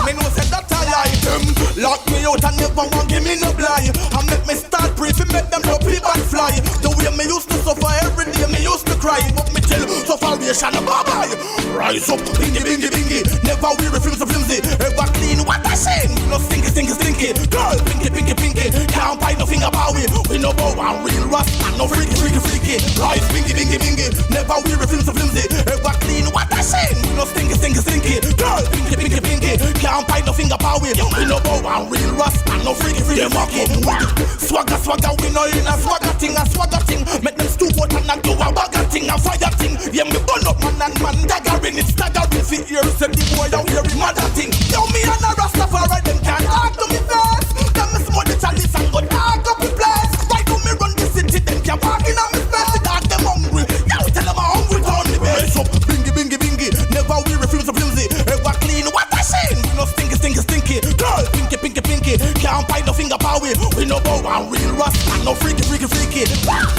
me know say that I like them. Lock me out and never want give me no blind. And make me start breathing, make them no people and fly. The way me used to suffer every day, me used to cry. But me tell sufferation, bye-bye. Rise up, bingy, bingy, bingy. Never we refuse to flimsy. Ever clean what I say. No stinky, stinky, stinky. Girl, pinky, pinky, pinky. Can't buy nothing about we. We no bow and real rust and no freaky, freaky, freaky. Rise, bingy, bingy, bingy. Never we refuse to flimsy. Ever clean what I say. No stinky, stinky, stinky. Girl, pinky, pinky, pinky. Can't buy nothing about we. We no bow and real rust and no freaky, freaky, freaky. Swagger, swagger, we no in a swagger thing, a swagger thing. Make them stoop out and not do a bagger thing, a fire thing. Yeah, me burn up man and man daggering. It's staggering. See here, say the boy out here in mother thing. Yo, me and a Rastafari, them can't talk to me first. Them me smoke the chalice and go dark up the place. Why do me run the city, them can't park in on me space. The dog them hungry, yo, tell them I'm hungry down the base. Up, bingy, bingy, bingy. Never we refuse to flimsy. Ever clean what I say. We no stinky, stinky, stinky. Girl, pinky, pinky, pinky. Can't buy no finger power. We no bow and real rust and no freaky, freaky, freaky.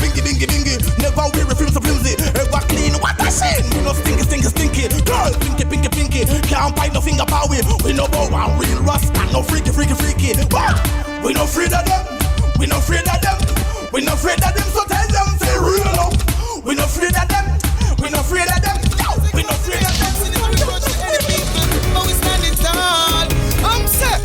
Bingy, bingy, bingy. Never we refuse to flimsy. Ever clean what I say. We no stinky, stinky, stinky. Girl, pinky, pinky, pinky. Can't buy no finger power. We no bow and real rust and no freaky, freaky, freaky. We no afraid of them. We no afraid of them. We no afraid of them. So tell them say real up. We no afraid of them. We no afraid of them. We no afraid of them. But we standing tall. I'm set.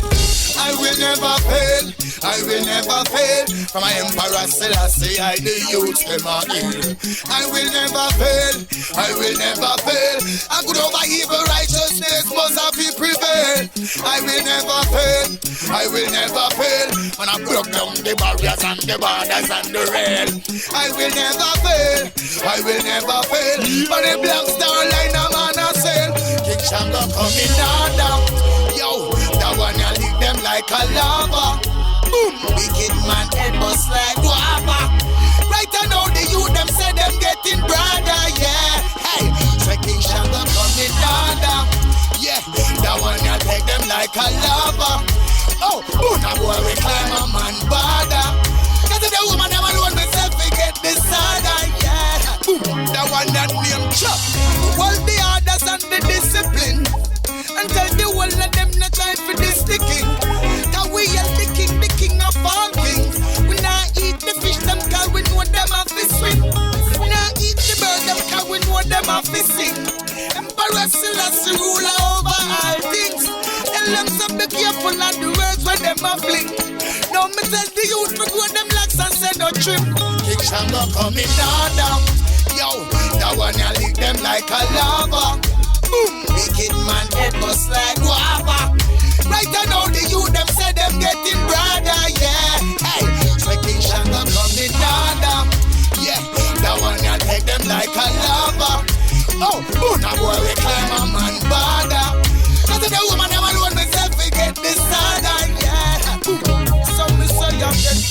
I will never fail. I will never fail. From my emperor Selassie, I the youth them are ill. I will never fail. I will never fail. I good over evil righteousness must have to prevail. I will never fail. I will never fail. When I broke down the barriers and the borders and the rail. I will never fail. I will never fail. But the black star line I'm on a sail. King Shango coming down. Yo, that one I leave them like a lava. Boom, wicked man head bust like guava. Right now the youth them say them getting brother, yeah. Hey, King Shango coming down. Yeah, that one I take them like a lava. Oh, boom, a boy we climb a man border. Cause if the woman them alone myself we get this harder, yeah. Boom, that one that name chop. Hold the orders and the discipline. And tell the whole of them not time for this the king. Cause we are the king of all kings. We not eat the fish them cause we know them have to swim. We not eat the bird them cause we know them have to sing. Emperor Selassie ruler over all things. Tell them to be careful of the words when them a fling. Now me tell the youth to grow them locks and say no trim. King Shango coming down. Yo, that one I lick them like a lava. Boom, wicked man head bust like guava. Right now the youth them say them getting brother, yeah. Hey, King Shango coming down. Yeah, that one I take them like a lava. Oh, boom, a boy we climb a man border. Cause if the woman them alone myself we get this harder, yeah. So me say I'm getting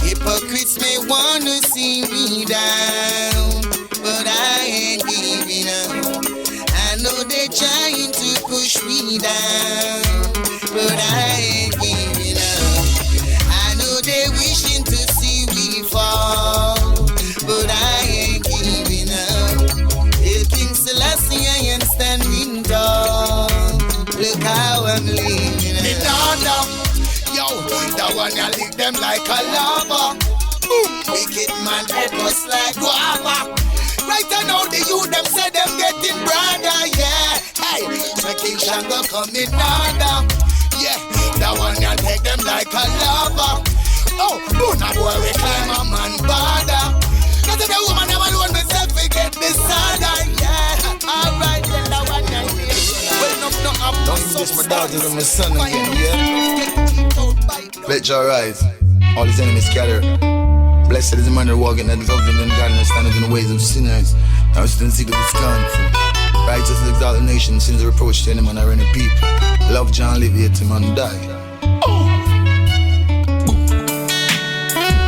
hypocrites may wanna see me down, but I ain't giving up. I know they're trying to push me down, but I ain't giving up. I know they're wishing to see me fall, but I ain't giving up. Till King Selassie I am standing tall. Look how I'm living up. Yo, that one I lick them like a lava. Boom, wicked man head bust like guava. Right now the youth them say them getting brother, yeah. Hey, King Shango coming down. Yeah, that one I take them like a lava. Oh, boom, a boy we climb a man border. Cause if the woman them alone myself we get this harder, yeah. Alright, then that one I need. Well, no, I'm not this my daughter and my son again, yeah. Let your rise, all his enemies scatter. Blessed is the man who walking at the government and God and standing in the ways of sinners. Now it's the seed of Wisconsin. Righteous exalt the nation, sins a reproach to any man or any people. Love John live, yet him and die.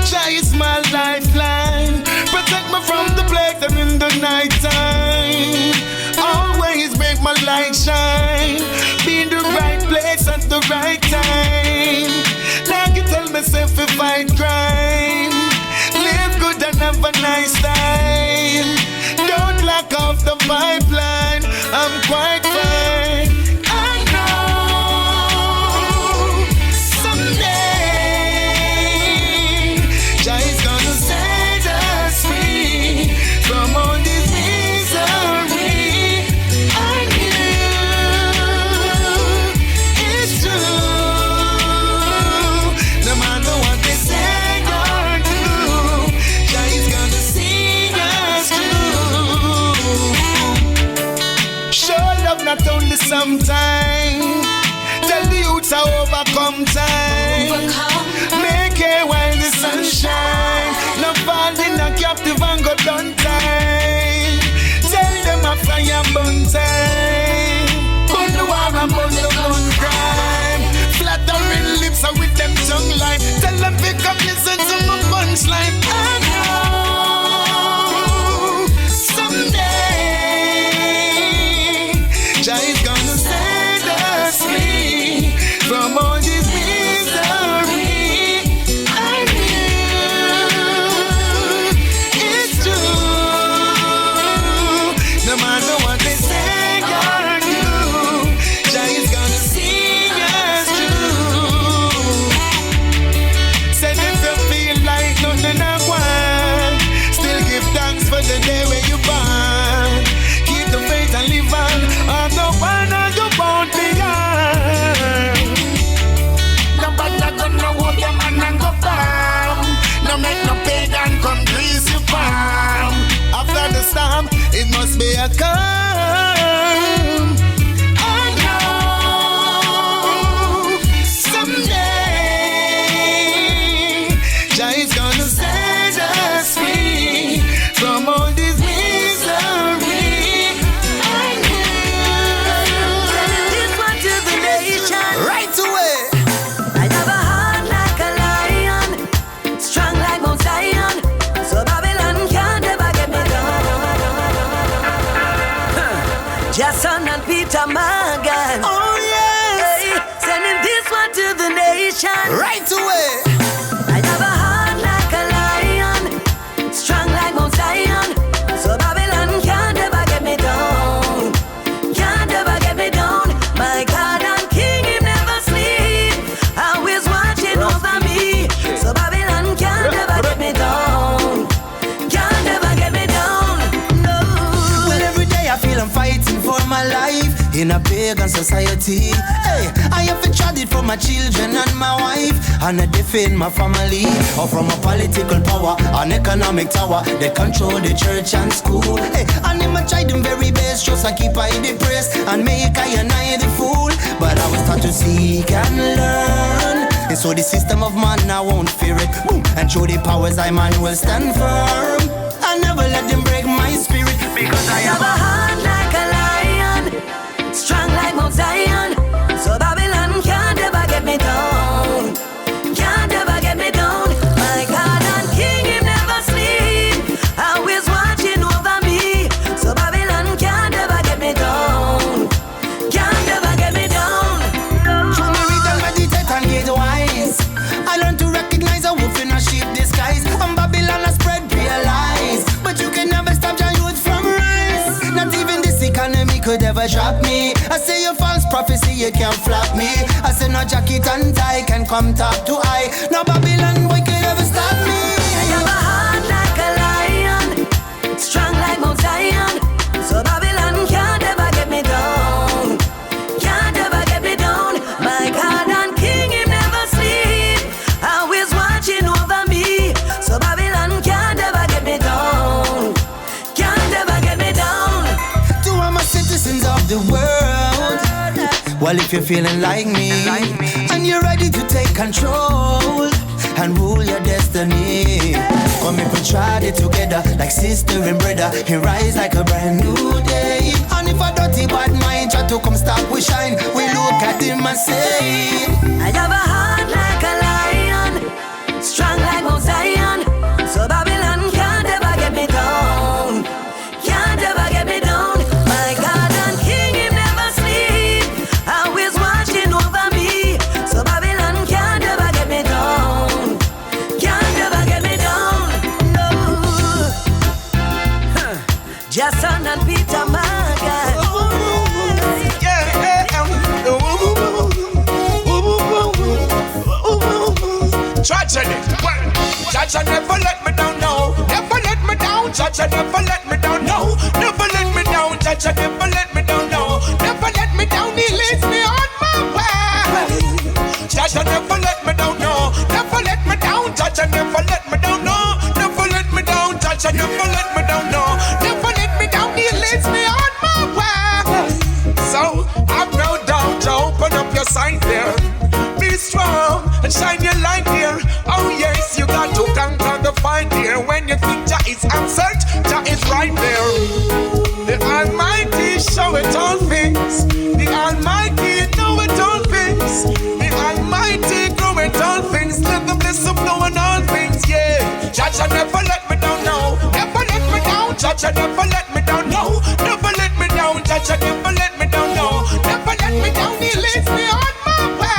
Jah is my lifeline. Protect me from the plague them in the night time. Always make my light shine. Be in the right place at the right time. Now you tell myself if I crime. Live good and have a nice time. Don't lack smoke off the pipeline. I'm quite fine. I know someday Jah is gonna set us free from all this misery. I knew it's true. No matter what they say or do, Jah is gonna see us through. Show love not only sometime. Tell the youths how overcome time. Make it while the sun shine. No fall in a captive and go down time. Tell them a fly and burn time. Burn the war and burn the gun crime. Flattering lips are with them tongue line. Tell them pick up, listen to my punchline. I know someday Jah is gonna set us free from all this misery. I knew it's true. No matter what they say or do, Jah is gonna see us through. Said if you feel like nothing I want, still give thanks for the day when you born. Keep the faith and live on the one on the bound beyond. Nobody gonna hold your man and go farm. No make no pagan come grease your farm. After the storm, it must be a calm. I know someday Jah is gonna set us free from all this misery. I This one to the nation. Right away. I have a heart like a lion, strong like Mount Zion, so Babylon can't ever get me down. Jason and Peter Morgan. Oh yes. Hey, sending this one to the nation. Right away. I have a heart like a lion, strong like Mount Zion, so Babylon can't ever get me down. Can't ever get me down. My God and King, He never sleep, always watching over me, so Babylon can't ever get me down. Can't ever get me down. No. Well, every day I feel I'm fighting for my life in a pagan society. Hey, I have to trade it for my children and my wife, and I defend my family, or from a political power, an economic tower. They control the church and school. Hey, and them I try them very best, just I keep I depressed and make I and I the fool. But I was taught to seek and learn. And so the system of man I won't fear it. Boom. And through the powers I man will stand firm. I never let them break my spirit, because I have a heart like a lion, strong like Mount Zion, so Babylon can't ever get me down. Can't ever get me down. My God and King, He never sleep, always watching over me, so Babylon can't ever get me down. Can't ever get me down. Show me read and meditate and get wise. I learned to recognize a wolf in a sheep disguise. And Babylon has spread real lies, but you can never stop your youth from rise. Not even this economy could ever drop me. I say your false prophecy, you can't flop me. I say no jacket and tie can come top to eye. No Babylon boy could ever stop me. I have a heart like a lion, strong like Mount Zion, so Babylon can't ever get me down. Can't ever get me down. My God and King, He never sleep, always watching over me, so Babylon can't ever get me down. Can't ever get me down. To all my citizens of the world, well, if you're feeling like me, and you're ready to take control and rule your destiny, come if we try it together like sister and brother, and rise like a brand new day. And if a dirty bad mind try to come stop we shine, we look at him and say, I have a heart like a lion, strong like Mount Zion, so Babylon can't ever get me down. Can't ever get me down. My God and King, He never sleep, always watching over me, so Babylon can't ever get me down. Can't ever get me down. No. Jason and Jaja never let me down, no. Never let me down, Jaja never let me down, no. Never let me down, Jaja never let me down, no. Never let me down, he leads me on my way. Jaja never let me down, no. Never let me down, Jaja never let me down, no. Never let me down, Jaja never let me down, no. Never let me down, he leads me on my way. So I've no doubt to open up your sight there. Be strong and shine your light here. Oh yes, you got to conquer the fight here. When you think Jah is absent, Jah is right there. The Almighty show it all things. The Almighty know it all things. The Almighty grow it all things. Let the blessing flow in all things, yeah. Jah never let me down, no. Never let me down. Jah never let me down, no. Never let me down. Jah never let me down, no. Never let me down. He leads me on my way.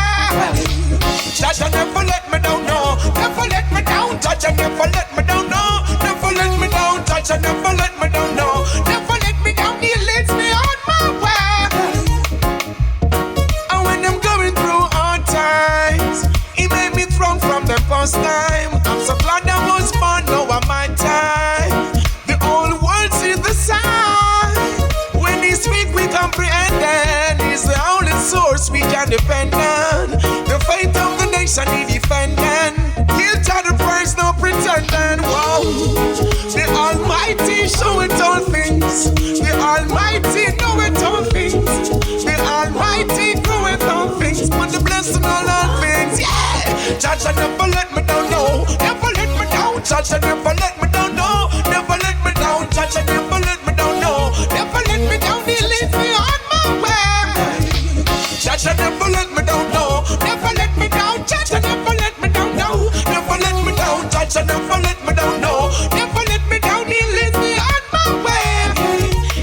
Jah never let me down, no. Never let me down. Jah never let me down, no. Never let me down. Jah never let me down, no. Never let me down. He leads me on my way. And when I'm going through hard times, He made me strong from the first time. I'm so glad I was born. Now I'm my time. The whole world sees the sign. When He speaks, we comprehend. And He's the only source we can depend on. The faith of the nation He defending. He'll try to praise, no pretending. Whoa. The Almighty show it all things. The Almighty know it all things. The Almighty grow it all things. Put the blessing on all things. Yeah. Jaja never let me down, no. Never let me down. Jaja never let me down, no. Never let me down. Jaja never let me down, no. Never let me down. He leads me on my way. Jaja never let me down, no. Never let me down. Jaja never let me down, no. Never let me down. Jaja never let me down, no. Never let me down. He leads me on my way.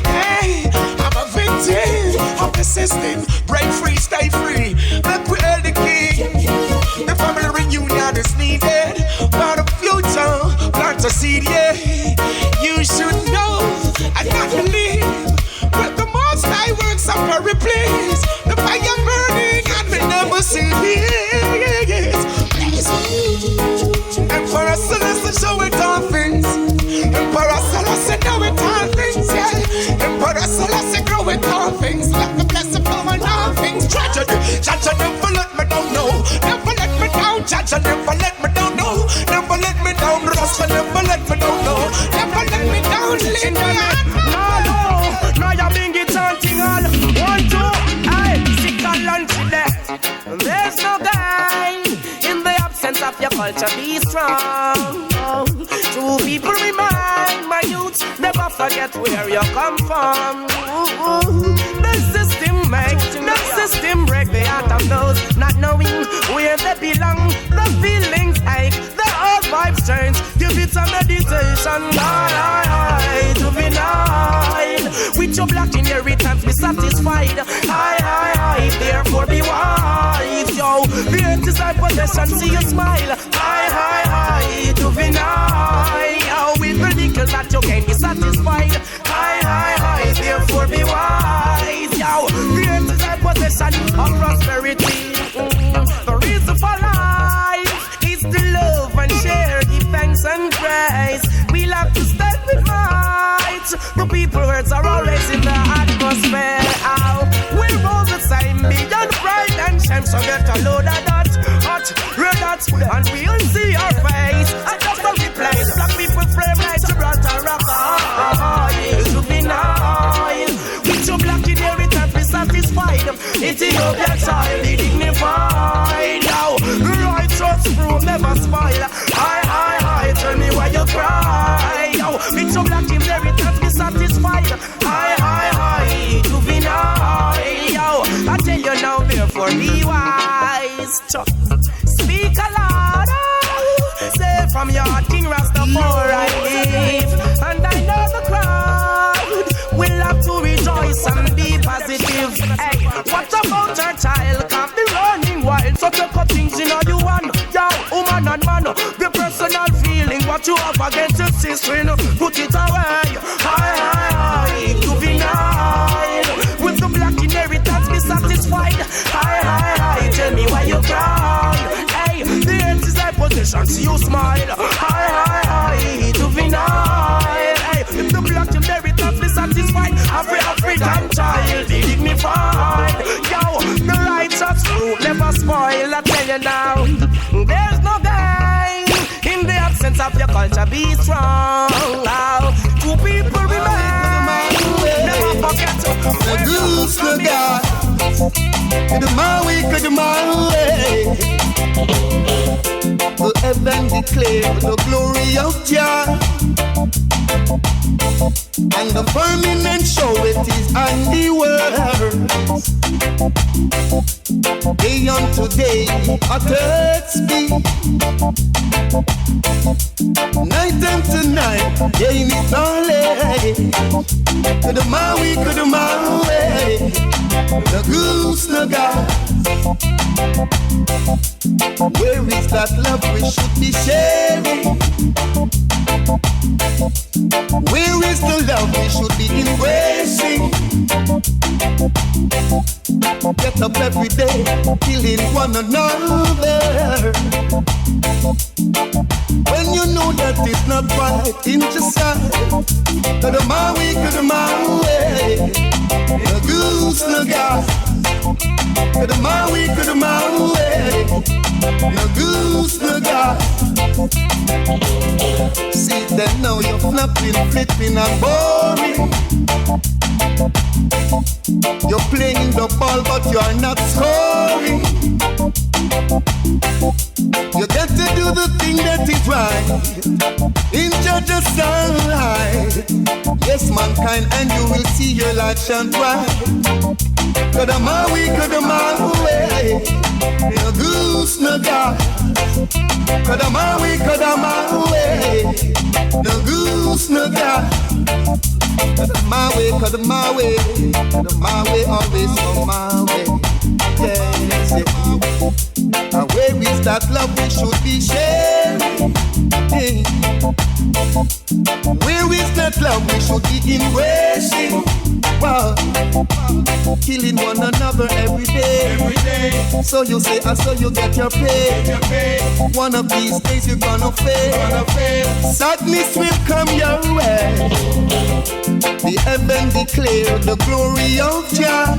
Hey, I'm a victim of the system. Break free, stay free. Make we hail the King. The family reunion is needed for the future. Plant a seed, yeah. You should know I can't believe. But the most I works are very pleased. The fire burning and we never see it. Emperor Celeste show it all things. Emperor Celeste know it all things, yeah. Emperor Celeste grow it all things. Let the blessing flow in all things. Tragedy, Jaja never let me down, no. Never let me down, Jaja never let me down, no. Never let me down, Rasta never let me down, no. Never let me down, Linda. No, you bring it on thing all. 1, 2, aye, sick and lunch there. There's no guy in the absence of your culture. Be strong. Two people remind my youth, never forget where you come from. The system makes, the system break the heart of those not knowing where they belong. The feelings ache, the old vibes change. Give it a meditation. Juvenile. With your black inheritance, be satisfied. High, therefore be wise. Yo, the earth is thy possession, see you smile. High, juvenile. Yo, with the nickel that you can be satisfied. High, therefore be wise. Yo, the earth is thy possession of prosperity. The reason for life is to love and share, give thanks and praise. We'll have to stand with might. The people words are always in the atmosphere. We'll roll the same beyond pride and shame. So get a load of that hot red hot, and we'll see our face. And just a replace black people frame like Gibraltar rock. Juvenile. With your black inheritance, be satisfied. Ethiopia child, be dignified. Now, righteous fruit never spoil. High, tell me why you cry. Yo, with your black inheritance, be satisfied. High, juvenile. Yo, I tell you now, therefore be wise. Speak aloud. Say from your heart, King Rastafari live. And I know the crowd will have to rejoice and be positive. Hey, what about your child? Can't be running wild. So take up things in all you want. Yo, woman and man, the personal feeling. What you have against your sister, put it away. High, juvenile. With the black inheritance, be satisfied. High, tell me why you cry. Hey, the earth is thy possession, see you smile. High, I tell you now, there's no gain in the absence of your culture. Be strong. Two people remain. Never forget to the goose, the God. The Maui, the Maui. The heaven declare the glory of Jah, and the firmament show it is handiwork. Day unto day, a third speak. Night unto night, gain it knowledge. To the Maui, the goose, the God. Where is that love we should be sharing? Where is the love we should be embracing? Get up every day, killing one another. When you know that it's not right in your side. To the Maui, the goose, the God. To the Maui, the goose, the God. See that now you're flapping, flipping and boring. You're playing the ball but you're not scoring. You get to do the thing that is right in Judge's sunlight. Yes, mankind, and you will see your light shine bright. The Maui, the goose, the God. The Maui, the goose, the God. The Maui, always from my way. Yes, yes. And where is that love we should be sharing? Where is that love we should be embracing? Wow. Killing one another every day. So you say, so you get your pay. One of these days you're gonna fail. Sadness will come your way. The heaven declare the glory of Jah,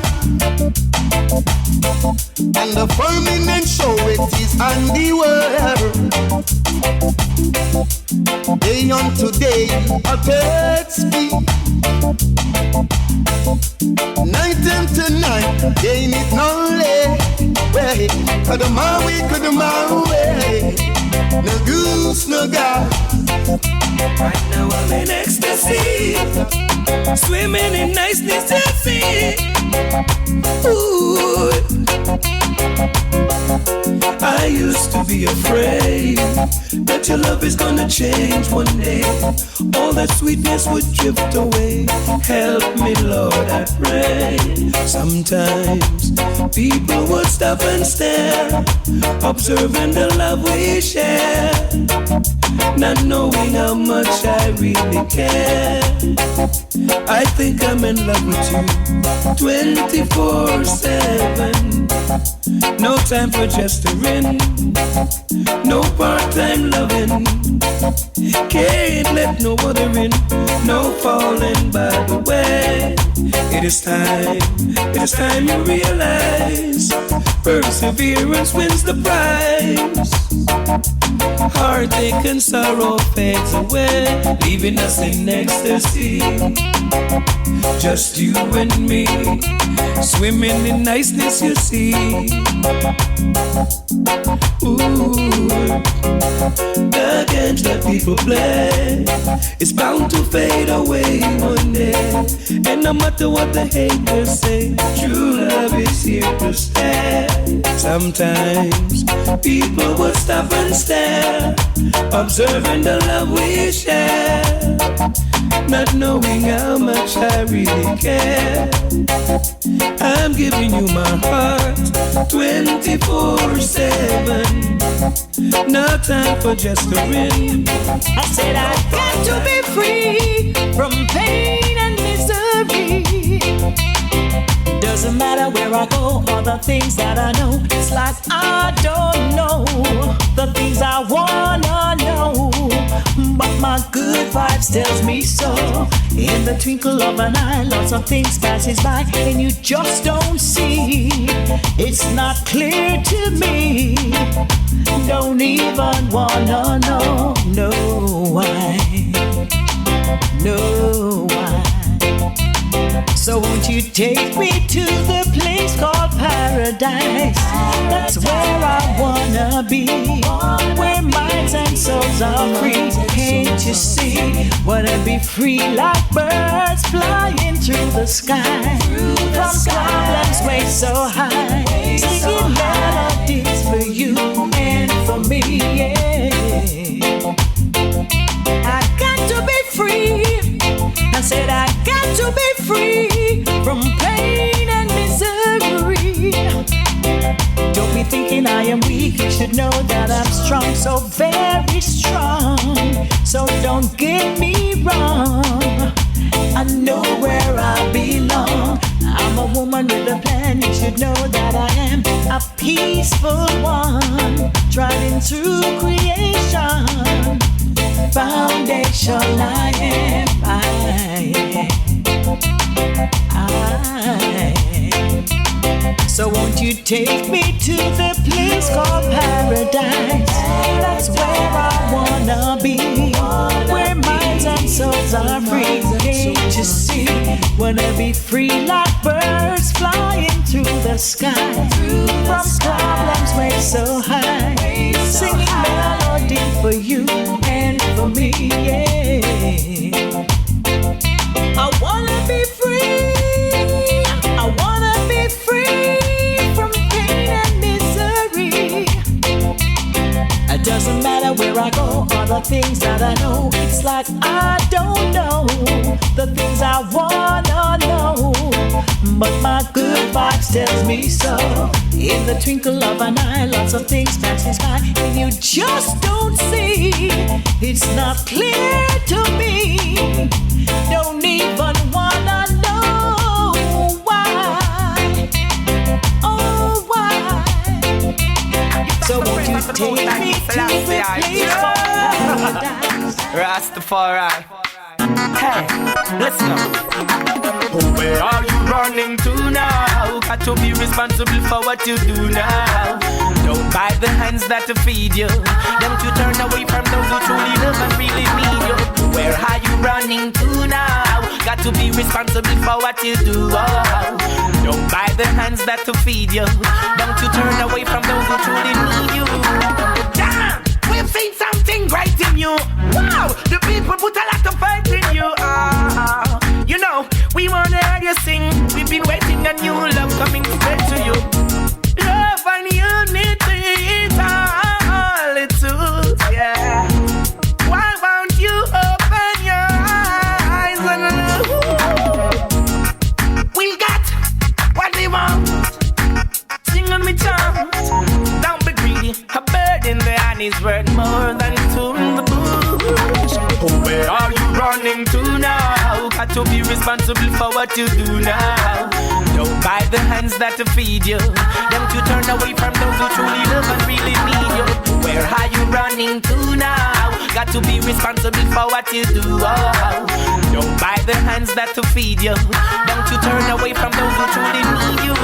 and the firmament show it is handiwork. Day unto day, a third speak. Night unto night, gain it knowledge. To the Maui, the goose, the God. Right now I'm in ecstasy, swimming in niceness to see. Ooh. I used to be afraid that your love is gonna change one day. All that sweetness would drift away. Help me, Lord, I pray. Sometimes people would stop and stare, observing the love we share, not knowing how much I really care. I think I'm in love with you 24/7. No time for gesturing, no part-time loving. Can't let no other in, no falling by the way. It is time you realize perseverance wins the prize. Heartache and sorrow fades away, leaving us in ecstasy. Just you and me, swimming in niceness, you see. Ooh, the games that people play is bound to fade away one day. And no matter what the haters say, true love is here to stay. Sometimes people will stop and stare, observing the love we share, not knowing how much I really care. I'm giving you my heart 24/7. No time for gesturing. I said I've got to be free from pain and misery. Doesn't matter where I go or the things that I know. It's like I don't know the things I wanna know. But my good vibes tells me so. In the twinkle of an eye, lots of things passes by, and you just don't see. It's not clear to me. Don't even wanna know, no why, no why. So won't you take me to the place called paradise? That's where I wanna be, where minds and souls are free. Can't you see? Wanna be free like birds flying through the sky. From problems way so high, singing melodies for you and for me, yeah. I got to be free. I said I got to be free from pain and misery. Don't be thinking I am weak. You should know that I'm strong, so very strong. So don't get me wrong. I know where I belong. I'm a woman with a plan. You should know that I am a peaceful one, driving through creation. Foundation I am. So won't you take me to the place called paradise? That's where I wanna be, where minds and souls are free. Can't you see? Wanna be free like birds flying through the sky. From problems way so high, singing melody for you and for me, yeah. I wanna be free. I wanna be free from pain and misery. It doesn't matter where I go or the things that I know. It's like I don't know the things I wanna know, but my good vibes tells me so. In the twinkle of an eye, lots of things passes by, and you just don't see. It's not clear to me. Don't even wanna know why. Oh, why? So won't you take me to the place for paradise? Rastafari. Hey, listen up. Where are you running to now? Got to be responsible for what you do now. Don't buy the hands that feed you. Don't you turn away from those who truly love and really need you. Where are you running to now? Got to be responsible for what you do. Oh. Don't buy the hands that feed you. Don't you turn away from those who truly need you. Damn, we've seen something great in you. Wow, the people put a lot of faith in you. You know, we wanna hear you sing. We've been waiting on you, love coming straight to you. Love and unity is all it is, yeah. Why won't you open your eyes and look? We got what we want. Sing on me chant. Don't be greedy. A bird in the hand is worth more than two in the bush. Where are you running to now? Got to be responsible for what you do now. Don't buy the hands that feed you. Don't you turn away from those who truly love and really need you. Where are you running to now? Got to be responsible for what you do. Oh. Don't buy the hands that feed you. Don't you turn away from those who truly need you.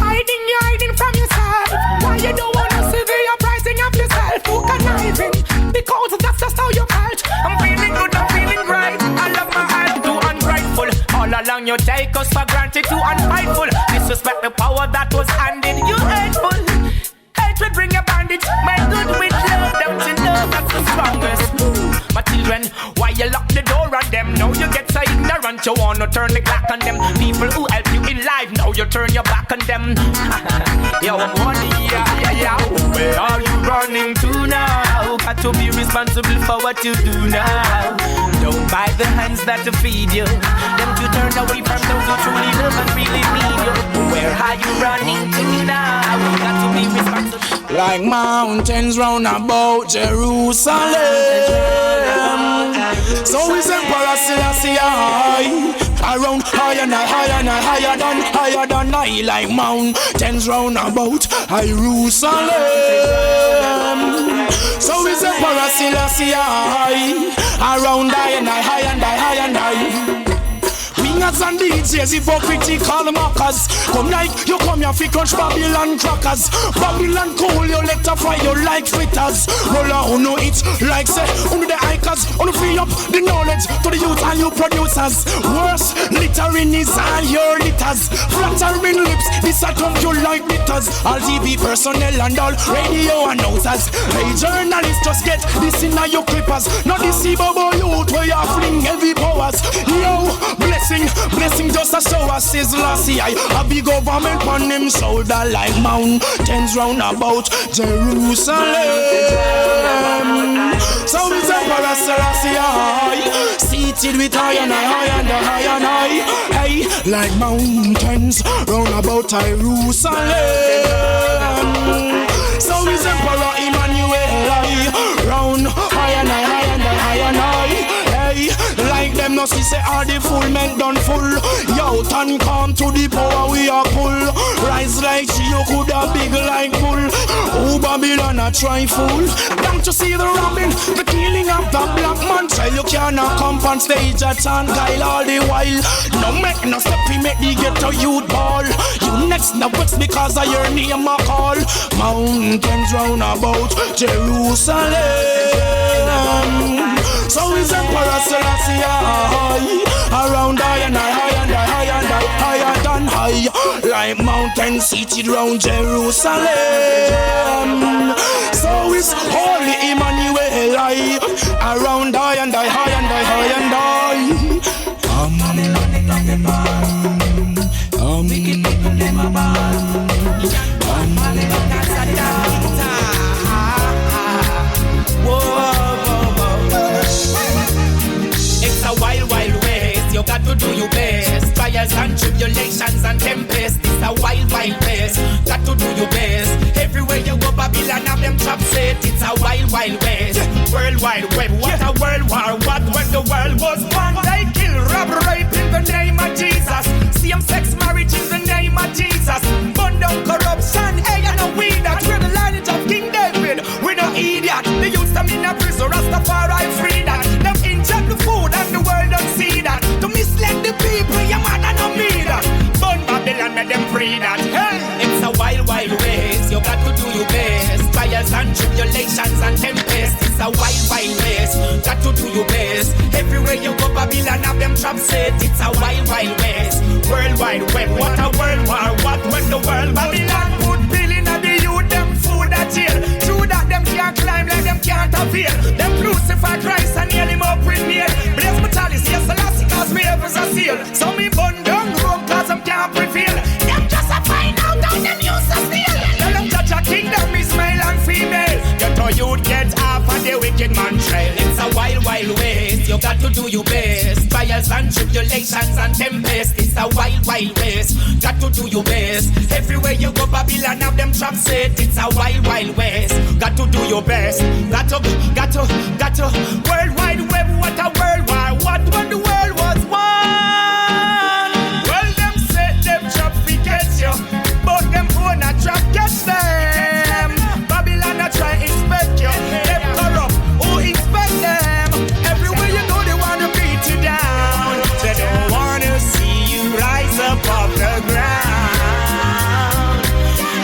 Hiding from yourself. Why you don't wanna see the uprising of yourself? Who conniving? Because that's just how you felt. I'm feeling good, I'm feeling great. I love my heart, too ungrateful. All along you take us for granted, too unfightful. Disrespect the power that was handed, you hateful. Hatred bring a bandage, my good with love. Don't you know that's the strongest? My children, why you lock the door on them? Now you get so ignorant, you wanna turn the clock on them. People who help you in life, now you turn your back on them. Yo, money, yeah. Where are you running to now? Got to be responsible for what you do now. Don't buy the hands that feed you. Don't you turn away from those who truly love and really need you. Where are you running to now? Got to be responsible. Like mountains round about Jerusalem. So is Emperor Selassie high. Around higher than I. Like mountains round about Jerusalem. So is Emperor Selassie I. Around I and I, high and I, high and I. Wingers and DJs, hypocritical mockers. Come like you come here fi crunch Babylon crackers. Babylon cool, you let her fry you like fritters. Roll on no it like say under the hikers. On free up the knowledge to the youth and you producers. Worse, littering is all your litters. Flattering lips, this a come you like bitters. All TV personnel and all radio announcers. Hey journalists, just get this in your clippers. Not this bubble youth where you fling heavy powers. Yo, blessing just a show us Sizzla a big government on him shoulder like mountains round about Jerusalem. So is Emperor Selassie seated with high and high and high and high. Hey, like mountains round about Jerusalem. So is Emperor Emmanuel round high and high and high and high. Like them no see say all the full men done full. Yo, turn come to the power we are pull. Rise like she you could have big like bull. Oh Babylon a try fool. Don't you see the robbing, the killing of the black man child. You cannot come on stage at and guile all the while. No make no step we make the ghetto youth ball. You next no vex because of your name a call. Mountains round about Jerusalem. So is Emperor Selassie around high and high and high and higher than high, like mountains seated round Jerusalem. So is Holy Emmanuel around high and high and high and high. Wild, wild ways, you got to do your best. Trials and tribulations and tempests. It's a wild, wild ways. Got to do your best. Everywhere you go, Babylon have them trap set. It's a wild, wild ways. World Wide Web, what a world war. What when the world was born? They kill, rob, rape in the name of Jesus. Same-sex marriage in the name of Jesus. Burn down corruption, hey, and a weed that. We're the lineage of King David. We're no idiot. They used them in a prison, Rastafari free that. Them inject the food and the world don't see that. To mislead the people, your mother no me that. Burn Babylon, let them free that. Hey, it's a wild, wild ways. You got to do your best. Trials and tribulations and tempests. It's a wild, wild ways. Got to do your best. Everywhere you go, Babylon have them trap set. It's a wild, wild ways. World Wide Web, what a world war. What when the world Babylon put billion of the youth, them food at jail. True that them can't climb like them can't avail. Them crucify Christ and nail him up with nail. Bless my chalice, yes, Selassie, cause me heavens are sealed. So me bun down rope cause them can't prevail. Them just a find out how them use to steal. Tell them judge a kingdom is male and female. Get to youth get half of the wicked man trail. It's a wild, wild ways. You got to do your best. Trials and tribulations and tempests. It's a wild, wild ways. Got to do your best. Everywhere you go, Babylon have them trap set. It's a wild, wild ways. Got to do your best. Got to. World Wide Web, what a world war. What when the world was won? Well, them set them trap we get you, but them own a trap catch them. Babylon a try inspect you. Them corrupt, who inspect them? Everywhere you go, they wanna beat you down. They don't wanna see you rise above the ground.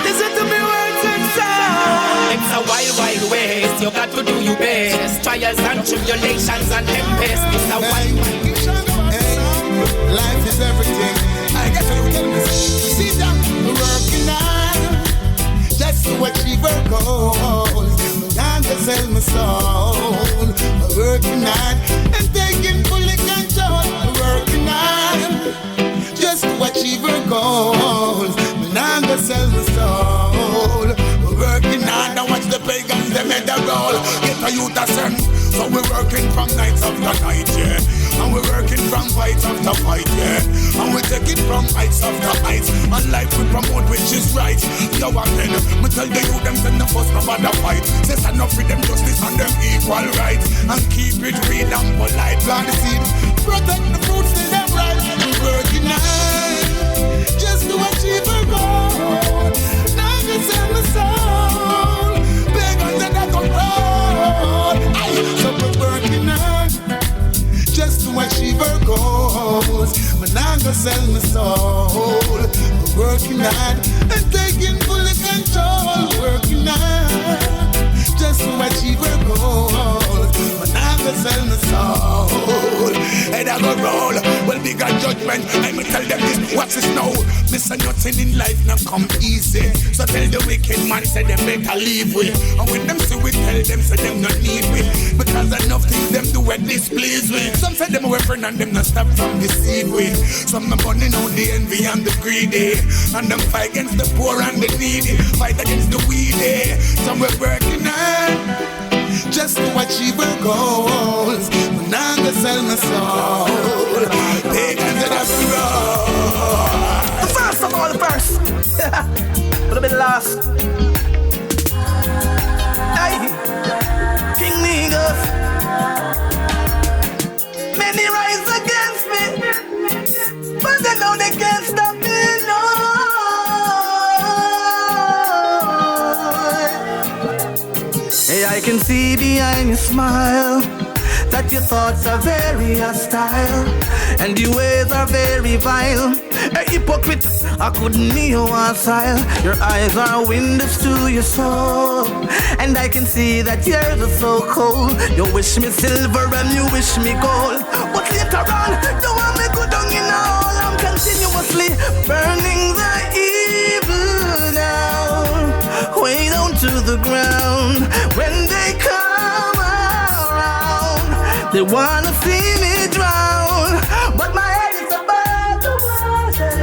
Listen to me words and sound. It's a wild, wild ways. You got to do your best. Trials and tribulations and tempests. It's a wild, wild ways. Hey, life is everything. I got to tell me. See that working hard just to achieve our goals. Time to sell my soul. Working hard and taking fully control. Working hard just to achieve our goals. Time to sell my soul. Working hard, now watch the pagans, they made the roll. Get a youth a sense, so we're working from nights after night, yeah. And we're working from fight after fight, yeah. And we take it from heights after heights. And life we promote which is right. Yo, and then, me tell the youth them send the first no bother fight. Say stand up for them justice and them equal rights. And keep it real and polite. Plant the seed, protect the fruits till them right. We're working hard, just to achieve our goal. Now you sell my soul. Big on the road. working on and taking full control, working on just to achieve her goals. But I go sell my soul, and I go roll. Well, big on judgment, I'ma tell them this. Watch this now. Listen, nothing in life not come easy. So tell the wicked man, say them better leave with. And when them see we tell them, say them not need we. Because enough things them do what displease with. Some say them a friend and them not stop from deceive with. Some are burning out the envy and the greedy. And them fight against the poor and the needy. Fight against the weedy. Some we're working on just to achieve our goals. But now I'm gonna sell my soul. Pagans and the first of all, first. Would have been last. Hey, King Niggas. Many rise against me, but they know they can't stop me, no. Hey, I can see behind your smile that your thoughts are very hostile and your ways are very vile. A hypocrite, I couldn't hear you one style. Your eyes are windows to your soul, and I can see that yours are so cold. You wish me silver and you wish me gold, but later on, you want me go down in a hole. I'm continuously burning the evil down, way down to the ground. When they come around, they wanna see me drown, but my head is above the water.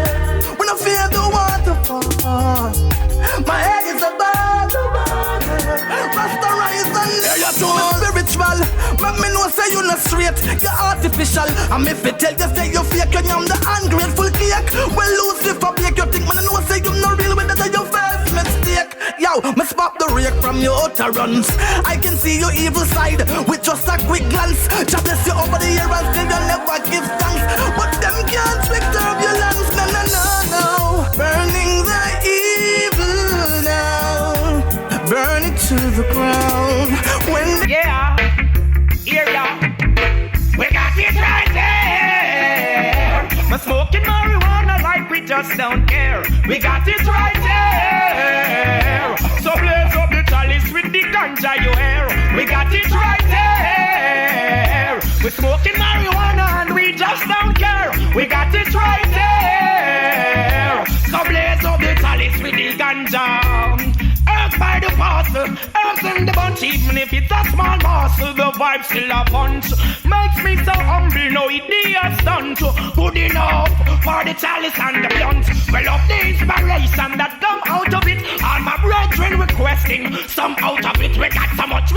When I fear the waterfall, my head is above the water. Rasta rise and you're spiritual. Make me know say you're not straight, you're artificial. And if it tell you say you're fake and I'm the ungrateful cake, well lose if I bake. You think man I know say you're not real when that's your first mistake. Yo, me spot the rake from your utterance. I can see your evil side with just a quick glance. God bless you over the years and still you never give thanks. But them can't trick turbulence. No, no, no, no. Burning the evil now, burn it to the ground. When yeah, yeah, we got it right there. We're smoking marijuana like we just don't care. We got it right there. So blaze up the chalice with the ganja you hear. We got it right there. We're smoking marijuana and we just don't care. We got it right there. So blaze up the chalice with the ganja. Earth by the parcel, earth in the bunch. Even if it's a small parcel, the vibe still a punch. Makes me so humble, no idiot stunt. Good enough for the chalice and the blunt. Well up the inspiration that come out of it. All my brethren requesting some out of it. We got so much,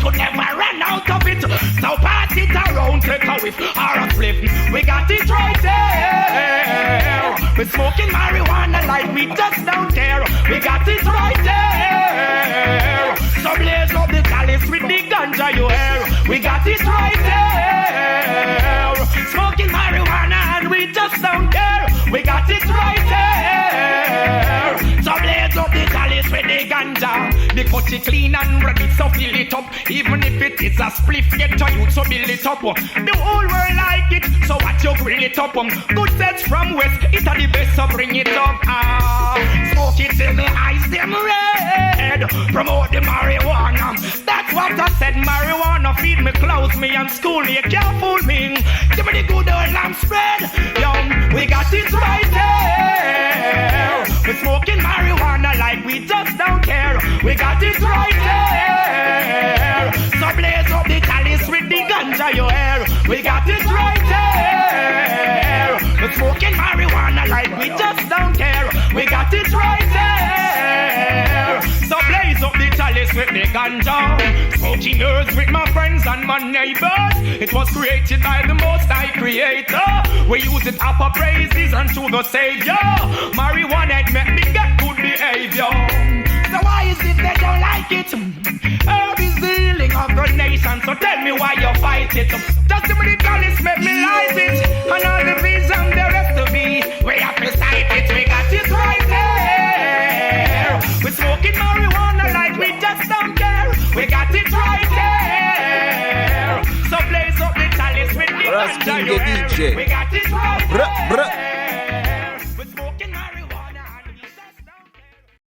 could never run out of it. So pass it around, take a whiff or a flip. We got it right there. We're smoking marijuana like we just don't care. We got it right there. So blaze up the chalice with the ganja you hear. We got it right there. Smoking marijuana and we just don't care. We got it right there. So blaze up the chalice with the ganja. The cut it clean and ready, so fill it up. Even if it is a spliff, get to you, so build it up. The whole world like it, so watch you grill it up. Good sets from west, it's the best, so bring it up. Smoke it till the eyes them red. Promote the marijuana. That's what I said. Marijuana feed me, clothes me, and school me. You can't fool me. Give me the good old lamb spread. Yo, we got it right there. We're smoking marijuana like we just don't care. We got it right there. So blaze up the chalice with the ganja you hear. We got it right there. We're smoking marijuana like we just don't care. We got it right there. So blaze up the chalice with the ganja. Smoking earth with my friends and my neighbors. It was created by the Most High Creator. We use it up for praises unto the Savior. Marijuana it make me get good behavior. So why is it they don't like it? Herb is the healing of the nation. So tell me why you fight it. Just the many chalice make me light it. And all the bees and the rest of me, we have to sight it. We got it right there. We're smoking marijuana like we just don't care. We got it right there. So blaze up the chalice with the ganja you hear. We got it right there.